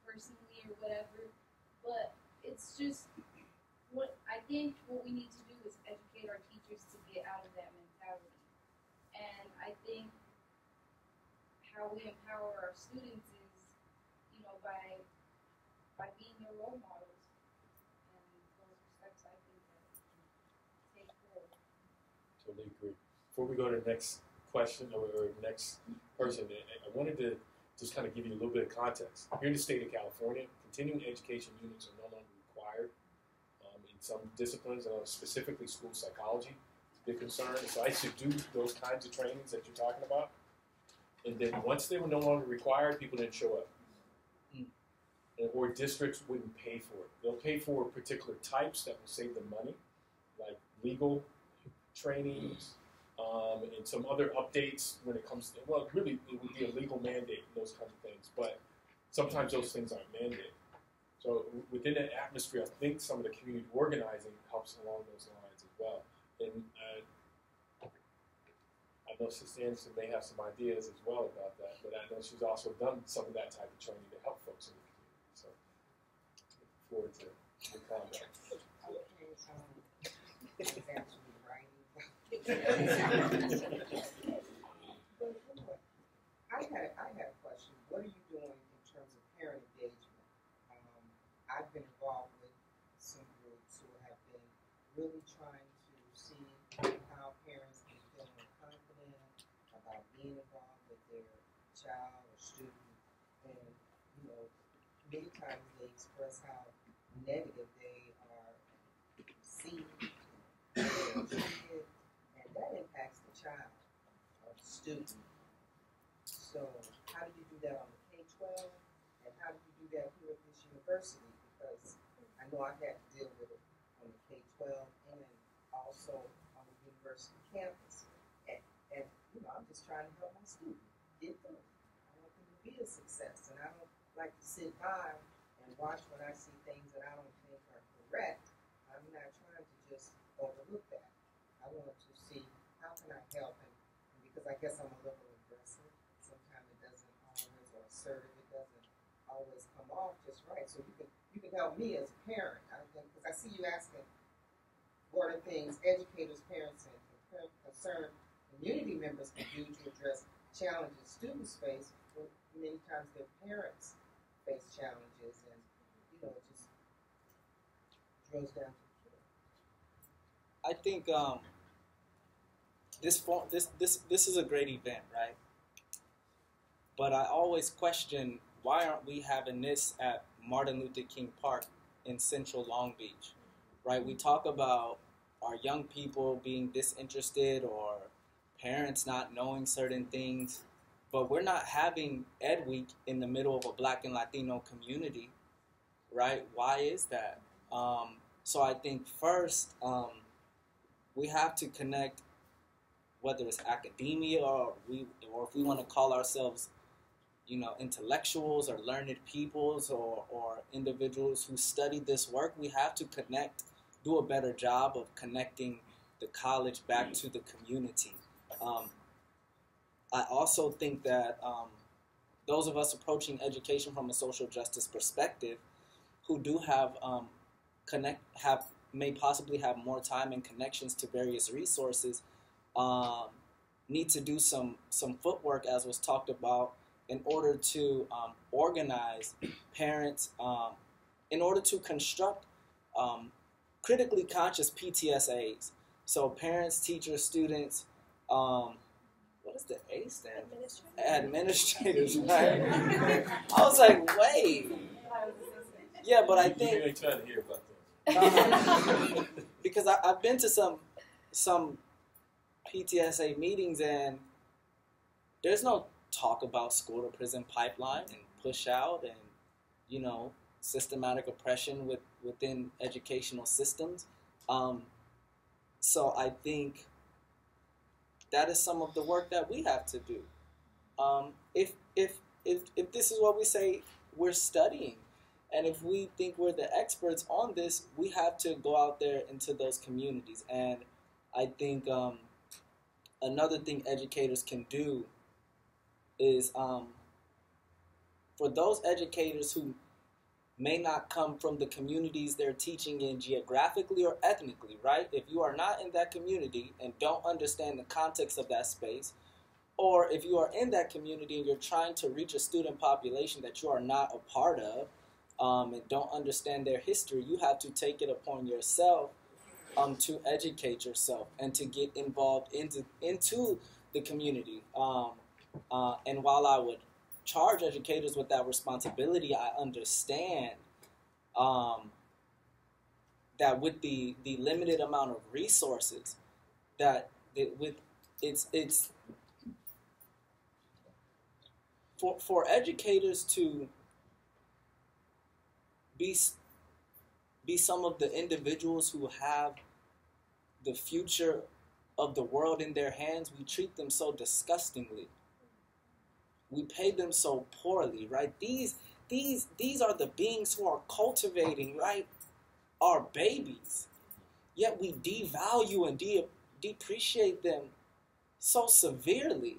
personally or whatever, but it's just I think what we need to do is educate our teachers to get out of that mentality. And I think how we empower our students is, by being their role models. before we go to the next question or next person, I wanted to just kind of give you a little bit of context. Here in the state of California, continuing education units are no longer required in some disciplines, specifically school psychology. It's a big concern. So I used to do those kinds of trainings that you're talking about. And then once they were no longer required, people didn't show up. Or districts wouldn't pay for it. They'll pay for particular types that will save them money, like legal trainings, and some other updates when it comes to, well, really, it would be a legal mandate and those kinds of things. But sometimes those things aren't mandated. So within that atmosphere, I think some of the community organizing helps along those lines as well. And I know Sister Anderson may have some ideas as well about that, but I know she's also done some of that type of training to help folks in the community. So looking forward to the contact. I had a question. What are you doing in terms of parent engagement? I've been involved with some groups who have been really trying to see how parents can feel more confident about being involved with their child or student. And, you know, many times they express how negative they are seen and treated, and that impacts the child or the student. So how do you do that on the K-12, and how do you do that here at this university? Because I know I've had to deal with it on the K-12 and also on the university campus. And you know, I'm just trying to help my students get through. I want them to be a success, and I don't like to sit by and watch when I see things that I don't think are correct. I'm not trying to just overlook that. I want to see how can I help, and because I guess I'm a little aggressive. Sometimes it doesn't always, or assertive, it doesn't always come off just right. So you can help me as a parent. I think, because I see you asking what are things educators, parents, and concerned community members can do to address challenges students face. Well, many times their parents face challenges, and you know, it just drills down to the kid. I think this is a great event, right? But I always question, why aren't we having this at Martin Luther King Park in central Long Beach, right? We talk about our young people being disinterested or parents not knowing certain things, but we're not having Ed Week in the middle of a Black and Latino community, right? Why is that? So I think first, we have to connect, whether it's academia or if we want to call ourselves, you know, intellectuals or learned peoples or individuals who study this work, we have to connect, do a better job of connecting the college back to the community. I also think that those of us approaching education from a social justice perspective who do have may possibly have more time and connections to various resources need to do some footwork, as was talked about, in order to organize parents, in order to construct critically conscious PTSAs. So parents, teachers, students, what does the A stand for? Administrators, right? I was like, wait. Yeah, but I think... You ain't trying to hear about this. Because I've been to some PTSA meetings, and there's no talk about school to prison pipeline and push out and, you know, systematic oppression within educational systems. So I think that is some of the work that we have to do. If this is what we say we're studying, and if we think we're the experts on this, we have to go out there into those communities. And I think another thing educators can do is for those educators who may not come from the communities they're teaching in geographically or ethnically, right? If you are not in that community and don't understand the context of that space, or if you are in that community and you're trying to reach a student population that you are not a part of and don't understand their history, you have to take it upon yourself to educate yourself and to get involved into the community. And while I would charge educators with that responsibility, I understand that with the limited amount of resources it's for educators to be some of the individuals who have the future of the world in their hands. We treat them so disgustingly. We pay them so poorly, right? These are the beings who are cultivating, right, our babies. Yet we devalue and depreciate them so severely.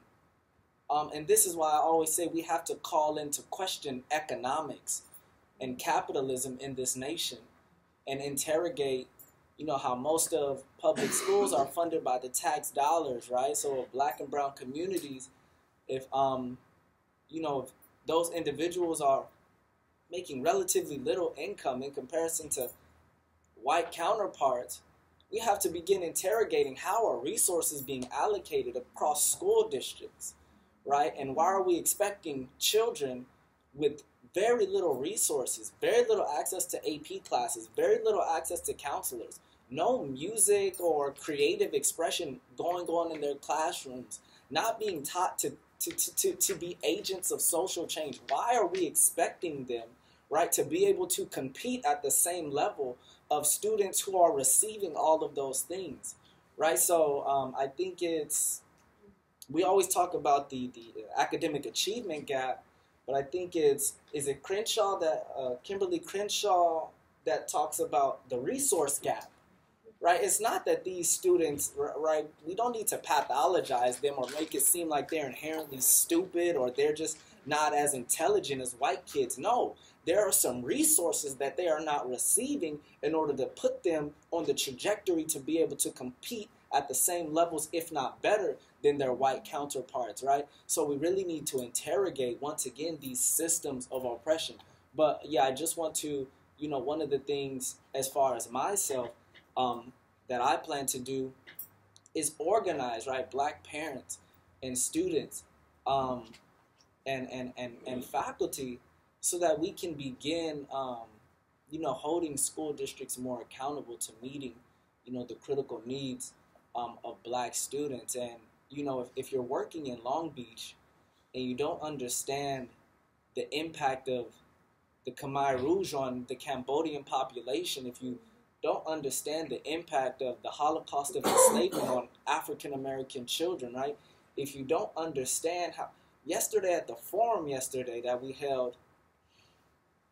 And this is why I always say we have to call into question economics and capitalism in this nation and interrogate, how most of public schools are funded by the tax dollars, right? So black and brown communities, if those individuals are making relatively little income in comparison to white counterparts, we have to begin interrogating how are resources being allocated across school districts, right? And why are we expecting children with very little resources, very little access to AP classes, very little access to counselors, no music or creative expression going on in their classrooms, not being taught to be agents of social change? Why are we expecting them, right, to be able to compete at the same level of students who are receiving all of those things, right? So I think we always talk about the academic achievement gap, but I think is it Crenshaw Kimberly Crenshaw that talks about the resource gap, right? It's not that these students, right, we don't need to pathologize them or make it seem like they're inherently stupid or they're just not as intelligent as white kids. No, there are some resources that they are not receiving in order to put them on the trajectory to be able to compete at the same levels, if not better, than their white counterparts, right? So we really need to interrogate, once again, these systems of oppression. But yeah, I just want to, one of the things as far as myself that I plan to do is organize, right, black parents and students and faculty so that we can begin, holding school districts more accountable to meeting, the critical needs of black students. And, if you're working in Long Beach and you don't understand the impact of the Khmer Rouge on the Cambodian population, if you don't understand the impact of the Holocaust of enslavement on African American children, right? If you don't understand how, yesterday at the forum that we held,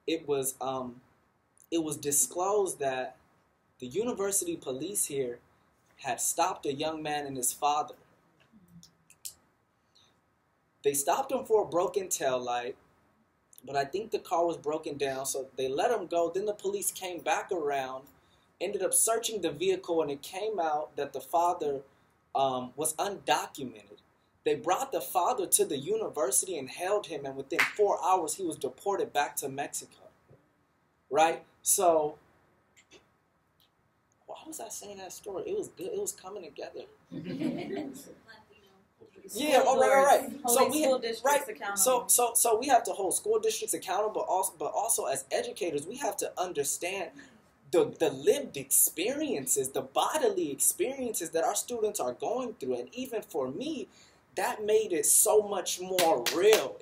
it was disclosed that the university police here had stopped a young man and his father. They stopped him for a broken taillight, but I think the car was broken down, so they let him go. Then the police came back around, ended up searching the vehicle, and it came out that the father was undocumented. They brought the father to the university and held him, and within 4 hours, he was deported back to Mexico, right? So, why was I saying that story? It was good. It was coming together. Yeah, all right. So we have to hold school districts accountable, but also as educators, we have to understand the lived experiences, the bodily experiences that our students are going through. And even for me, that made it so much more real.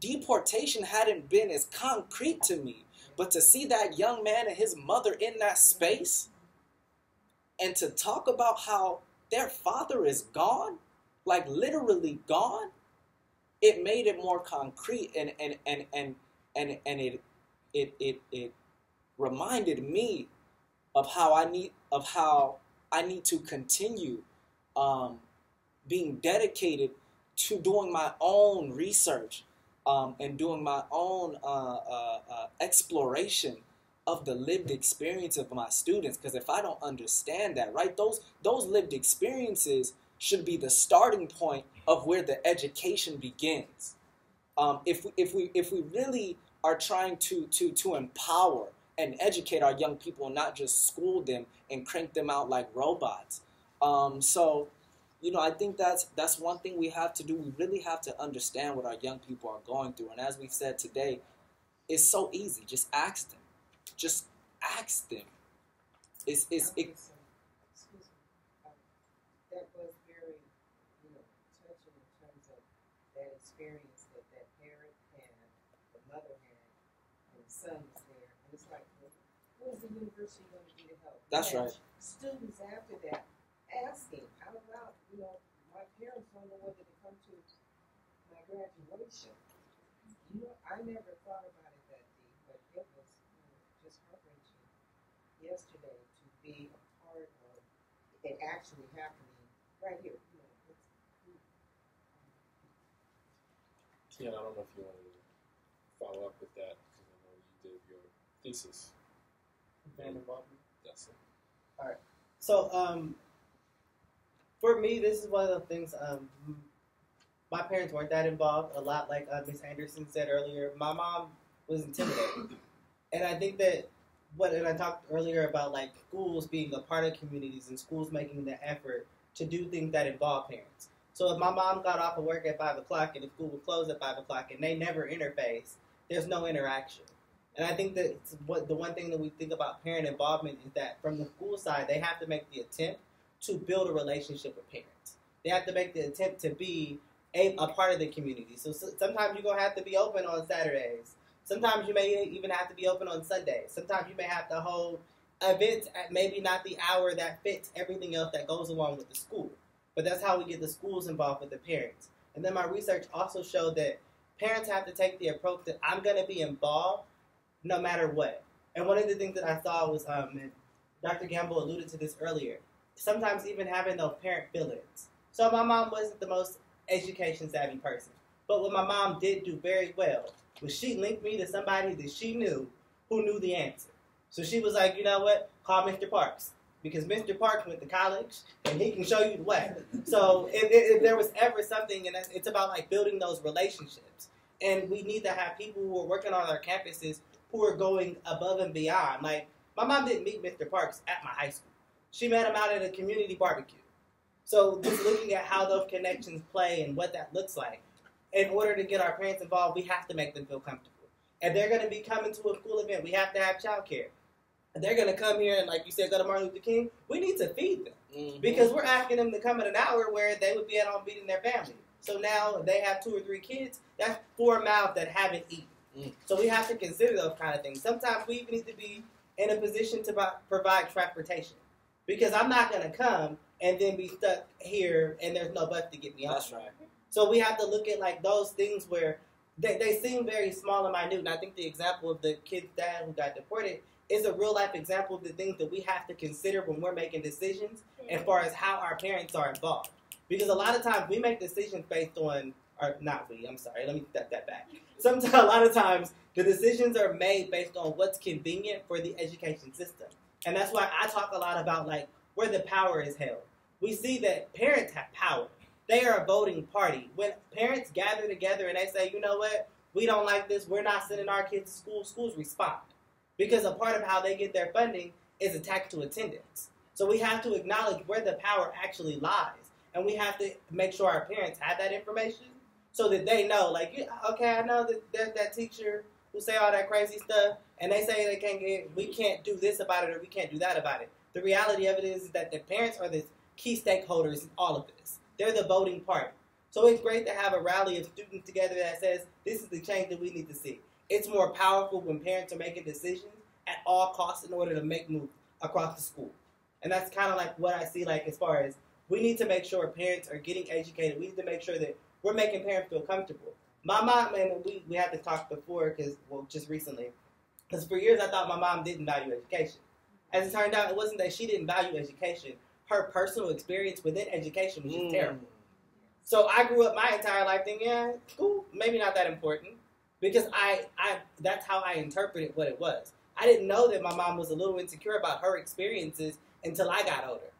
Deportation hadn't been as concrete to me, but to see that young man and his mother in that space and to talk about how their father is gone, like literally gone, it made it more concrete, and it reminded me of how I need to continue being dedicated to doing my own research and doing my own exploration of the lived experience of my students. Because if I don't understand that, right, those lived experiences should be the starting point of where the education begins. If we really are trying to empower and educate our young people and not just school them and crank them out like robots. So, you know, I think that's one thing we have to do. We really have to understand what our young people are going through. And as we've said today, it's so easy. Just ask them. Just ask them. Excuse me. That was very, touching in terms of that experience that parent had, the mother had, and the son was there. And it's like, what is the university going to do to help? That's right. Students after that asking out loud, my parents don't know whether to come to my graduation. I never thought about it that deep, but it was just heart-wrenching yesterday to be a part of it actually happening right here. Keyon, I don't know if you wanted to follow up with that because I know you did your thesis. That's it. All right. So, for me, this is one of the things. My parents weren't that involved. A lot, like Ms. Anderson said earlier, my mom was intimidated, and I think that and I talked earlier about like schools being a part of communities and schools making the effort to do things that involve parents. So if my mom got off of work at 5 o'clock and the school would close at 5 o'clock and they never interface, there's no interaction. And I think that the one thing that we think about parent involvement is that from the school side, they have to make the attempt to build a relationship with parents. They have to make the attempt to be a part of the community. So sometimes you're going to have to be open on Saturdays. Sometimes you may even have to be open on Sundays. Sometimes you may have to hold events at maybe not the hour that fits everything else that goes along with the school. But that's how we get the schools involved with the parents. And then my research also showed that parents have to take the approach that I'm going to be involved no matter what. And one of the things that I saw was, and Dr. Gamble alluded to this earlier, sometimes even having those parent fill-ins. So my mom wasn't the most education-savvy person. But what my mom did do very well was she linked me to somebody that she knew who knew the answer. So she was like, you know what, call Mr. Parks. Because Mr. Parks went to college, and he can show you the way. So if there was ever something, and it's about like building those relationships. And we need to have people who are working on our campuses who are going above and beyond. Like, my mom didn't meet Mr. Parks at my high school. She met him out at a community barbecue. So just looking at how those connections play and what that looks like, in order to get our parents involved, we have to make them feel comfortable. If they're going to be coming to a school event, we have to have childcare. If they're going to come here and, like you said, go to Martin Luther King, we need to feed them. Mm-hmm. Because we're asking them to come at an hour where they would be at home feeding their family. So now if they have 2 or 3 kids, that's 4 mouths that haven't eaten. Mm-hmm. So we have to consider those kind of things. Sometimes we even need to be in a position to provide transportation. Because I'm not going to come and then be stuck here and there's no bus to get me home. That's right. So we have to look at like those things where they seem very small and minute. And I think the example of the kid's dad who got deported is a real life example of the things that we have to consider when we're making decisions as far as how our parents are involved. Because a lot of times we make decisions based on, or not we, I'm sorry, let me step that back. Sometimes, a lot of times the decisions are made based on what's convenient for the education system. And that's why I talk a lot about like where the power is held. We see that parents have power. They are a voting party. When parents gather together and they say, you know what, we don't like this, we're not sending our kids to school, schools respond. Because a part of how they get their funding is attached to attendance. So we have to acknowledge where the power actually lies. And we have to make sure our parents have that information so that they know, like, okay, I know that there's that teacher who say all that crazy stuff, and they say we can't do this about it or we can't do that about it. The reality of it is that the parents are the key stakeholders in all of this. They're the voting party. So it's great to have a rally of students together that says, this is the change that we need to see. It's more powerful when parents are making decisions at all costs in order to make moves across the school. And that's kind of like what I see like as far as we need to make sure parents are getting educated. We need to make sure that we're making parents feel comfortable. My mom, and we had to talk before, just recently, because for years I thought my mom didn't value education. As it turned out, it wasn't that she didn't value education. Her personal experience within education was just terrible. So I grew up my entire life thinking, yeah, school, maybe not that important. Because that's how I interpreted what it was. I didn't know that my mom was a little insecure about her experiences until I got older.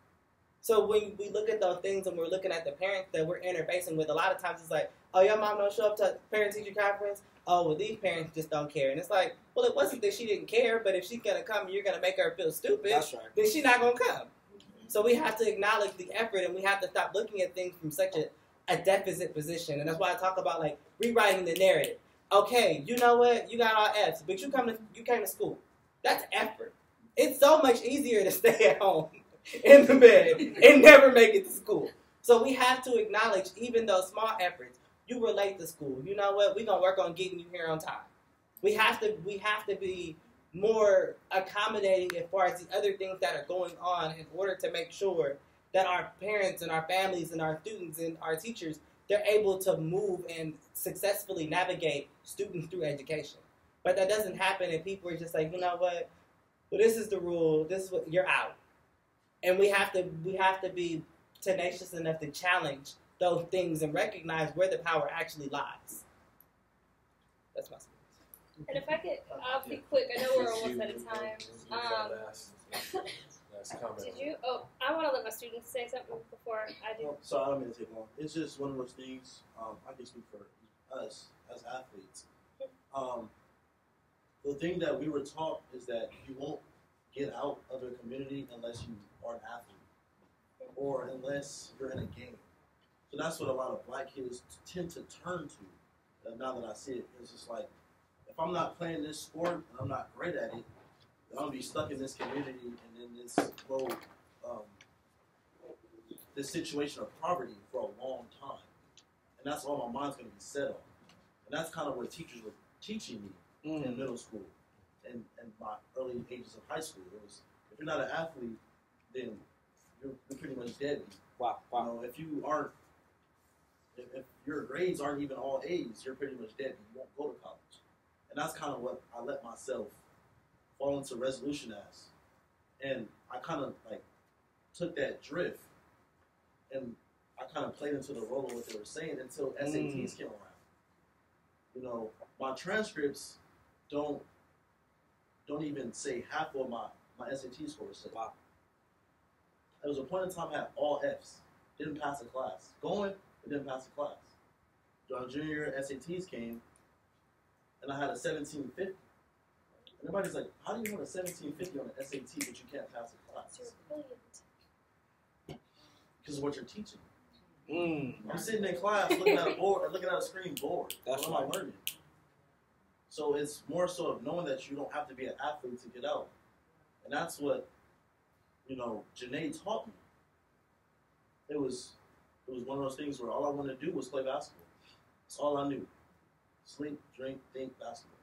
So when we look at those things and we're looking at the parents that we're interfacing with, a lot of times it's like, oh, your mom don't show up to parent-teacher conference? Oh, well, these parents just don't care. And it's like, well, it wasn't that she didn't care, but if she's going to come and you're going to make her feel stupid, That's right. then she's not going to come. So we have to acknowledge the effort, and we have to stop looking at things from such a deficit position. And that's why I talk about, like, rewriting the narrative. Okay, you know what? You got all F's, but you came to school. That's effort. It's so much easier to stay at home in the bed and never make it to school. So we have to acknowledge even those small efforts. You were late to school. You know what? We're going to work on getting you here on time. We have to be more accommodating as far as the other things that are going on in order to make sure that our parents and our families and our students and our teachers, they're able to move and successfully navigate students through education. But that doesn't happen, and people are just like, you know what? Well, this is the rule. This is what you're out. And we have to be tenacious enough to challenge those things and recognize where the power actually lies. That's my speech. And if I could, I'll be quick. I know we're almost out of time. Last comment. Did you? Oh, I want to let my students say something before I do. So I don't mean to take long. It's just one of those things. I can speak for us as athletes. The thing that we were taught is that you won't get out of a community unless you are an athlete or unless you're in a game. So that's what a lot of black kids tend to turn to. Now that I see it, it's just like, if I'm not playing this sport and I'm not great at it, then I'm gonna be stuck in this community and in this low, this situation of poverty for a long time. And that's all my mind's gonna be set on. And that's kind of what teachers were teaching me in middle school and my early ages of high school. It was, if you're not an athlete, then you're pretty much dead. Wow. You know, if you aren't, if your grades aren't even all A's, you're pretty much dead. You won't go to college. And that's kind of what I let myself fall into resolution as. And I kind of like took that drift and I kind of played into the role of what they were saying until SATs came around. You know, my transcripts don't even say half what my SAT scores say. Wow. There was a point in time I had all F's. Didn't pass a class. Going, but didn't pass a class. Our junior year, SATs came, and I had a 1750. And everybody's like, how do you want a 1750 on an SAT but you can't pass a class? Because of what you're teaching. I'm sitting in class looking at a board, looking at a screen board. That's what am I learning? So it's more so of knowing that you don't have to be an athlete to get out. And that's what, you know, Janay taught me. It was one of those things where all I wanted to do was play basketball. That's all I knew. Sleep, drink, think, basketball.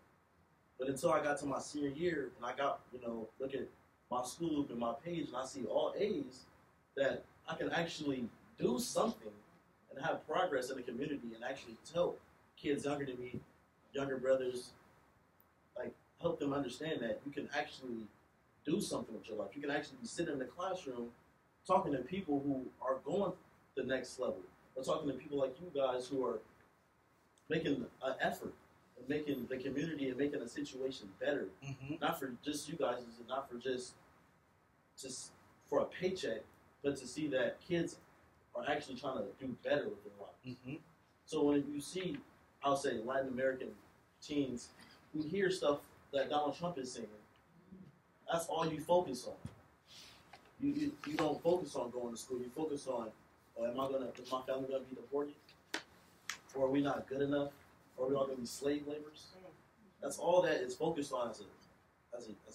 But until I got to my senior year and I got, you know, look at my school and my page and I see all A's, that I can actually do something and have progress in the community and actually tell kids younger than me, younger brothers, like help them understand that you can actually do something with your life. You can actually be sitting in the classroom talking to people who are going the next level. Or talking to people like you guys who are making an effort and making the community and making a situation better. Not for just you guys, and not for just for a paycheck, but to see that kids are actually trying to do better with their lives. So when you see, I'll say, Latin American teens who hear stuff that Donald Trump is saying, that's all you focus on. You don't focus on going to school. You focus on, oh, is my family gonna be deported? Or are we not good enough? Or are we all gonna be slave laborers? That's all that is focused on as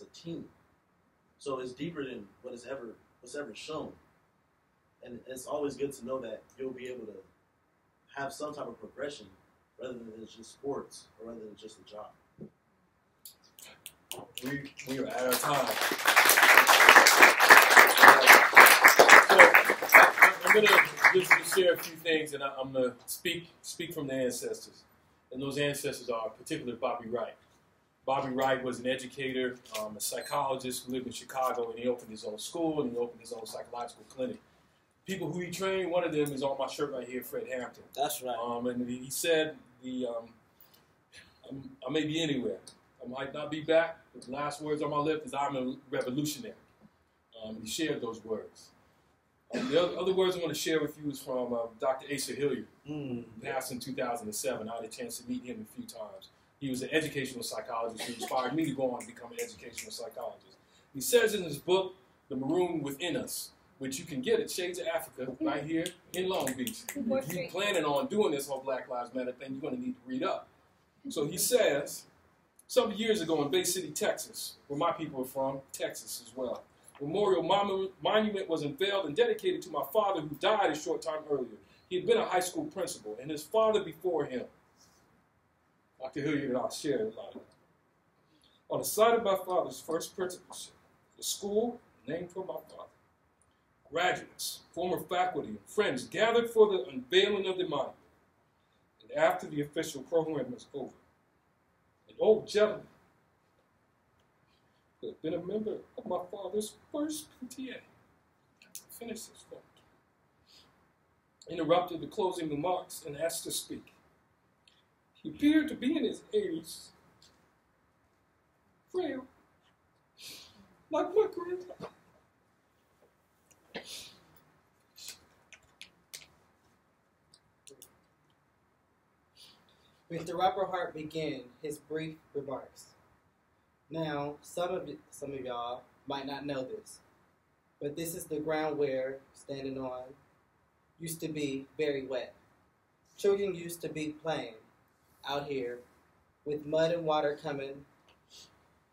a team. So it's deeper than what's ever shown. And it's always good to know that you'll be able to have some type of progression rather than it's just sports or rather than just a job. We are out of time. I'm going to just share a few things, and I'm going to speak from the ancestors. And those ancestors are particularly Bobby Wright. Bobby Wright was an educator, a psychologist who lived in Chicago, and he opened his own school, and he opened his own psychological clinic. People who he trained, one of them is on my shirt right here, Fred Hampton. That's right. And he said, I may be anywhere. I might not be back, but the last words on my lips is I'm a revolutionary. He shared those words. The other words I want to share with you is from Dr. Asa Hilliard, who passed in 2007. I had a chance to meet him a few times. He was an educational psychologist who inspired me to go on to become an educational psychologist. He says in his book, The Maroon Within Us, which you can get at Shades of Africa right here in Long Beach. If you're planning on doing this whole Black Lives Matter thing, you're going to need to read up. So he says, some years ago in Bay City, Texas, where my people are from, Texas as well, Memorial Monument was unveiled and dedicated to my father who died a short time earlier. He had been a high school principal, and his father before him. Dr. Hilliard and I shared a lot of that. On the site of my father's first principalship, the school named for my father. Graduates, former faculty, and friends gathered for the unveiling of the monument. And after the official program was over, an old gentleman who had been a member of my father's first PTA, finish this quote, interrupted the closing remarks and asked to speak. He appeared to be in his 80s, frail, like my grandpa. Mr. Robert Hart began his brief remarks. Now, some of y'all might not know this, but this is the ground we're standing on. Used to be very wet. Children used to be playing out here with mud and water coming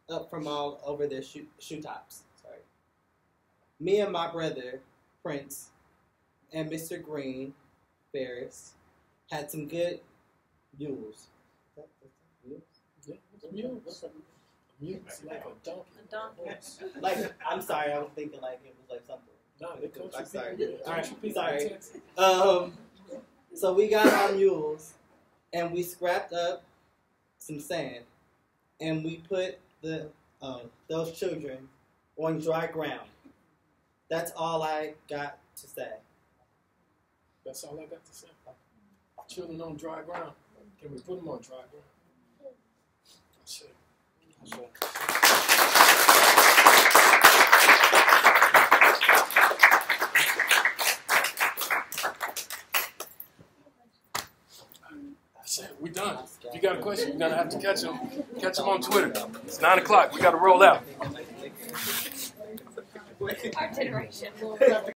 up from all over their shoe tops. Sorry. Me and my brother, Prince, and Mr. Green, Ferris, had some good mules. Mules? Mules, like a donkey. A donkey. Like, I'm sorry, I was thinking like it was like something. No, they country I'm sorry. people. All right, Country sorry. people. So we got our mules, and we scrapped up some sand, and we put those children on dry ground. That's all I got to say. That's all I got to say. Children on dry ground. Can we put them on dry ground? That's it. That's it. That's it. We done. If you got a question, you're gonna have to catch them on Twitter. It's 9 o'clock. We got to roll out. Our generation.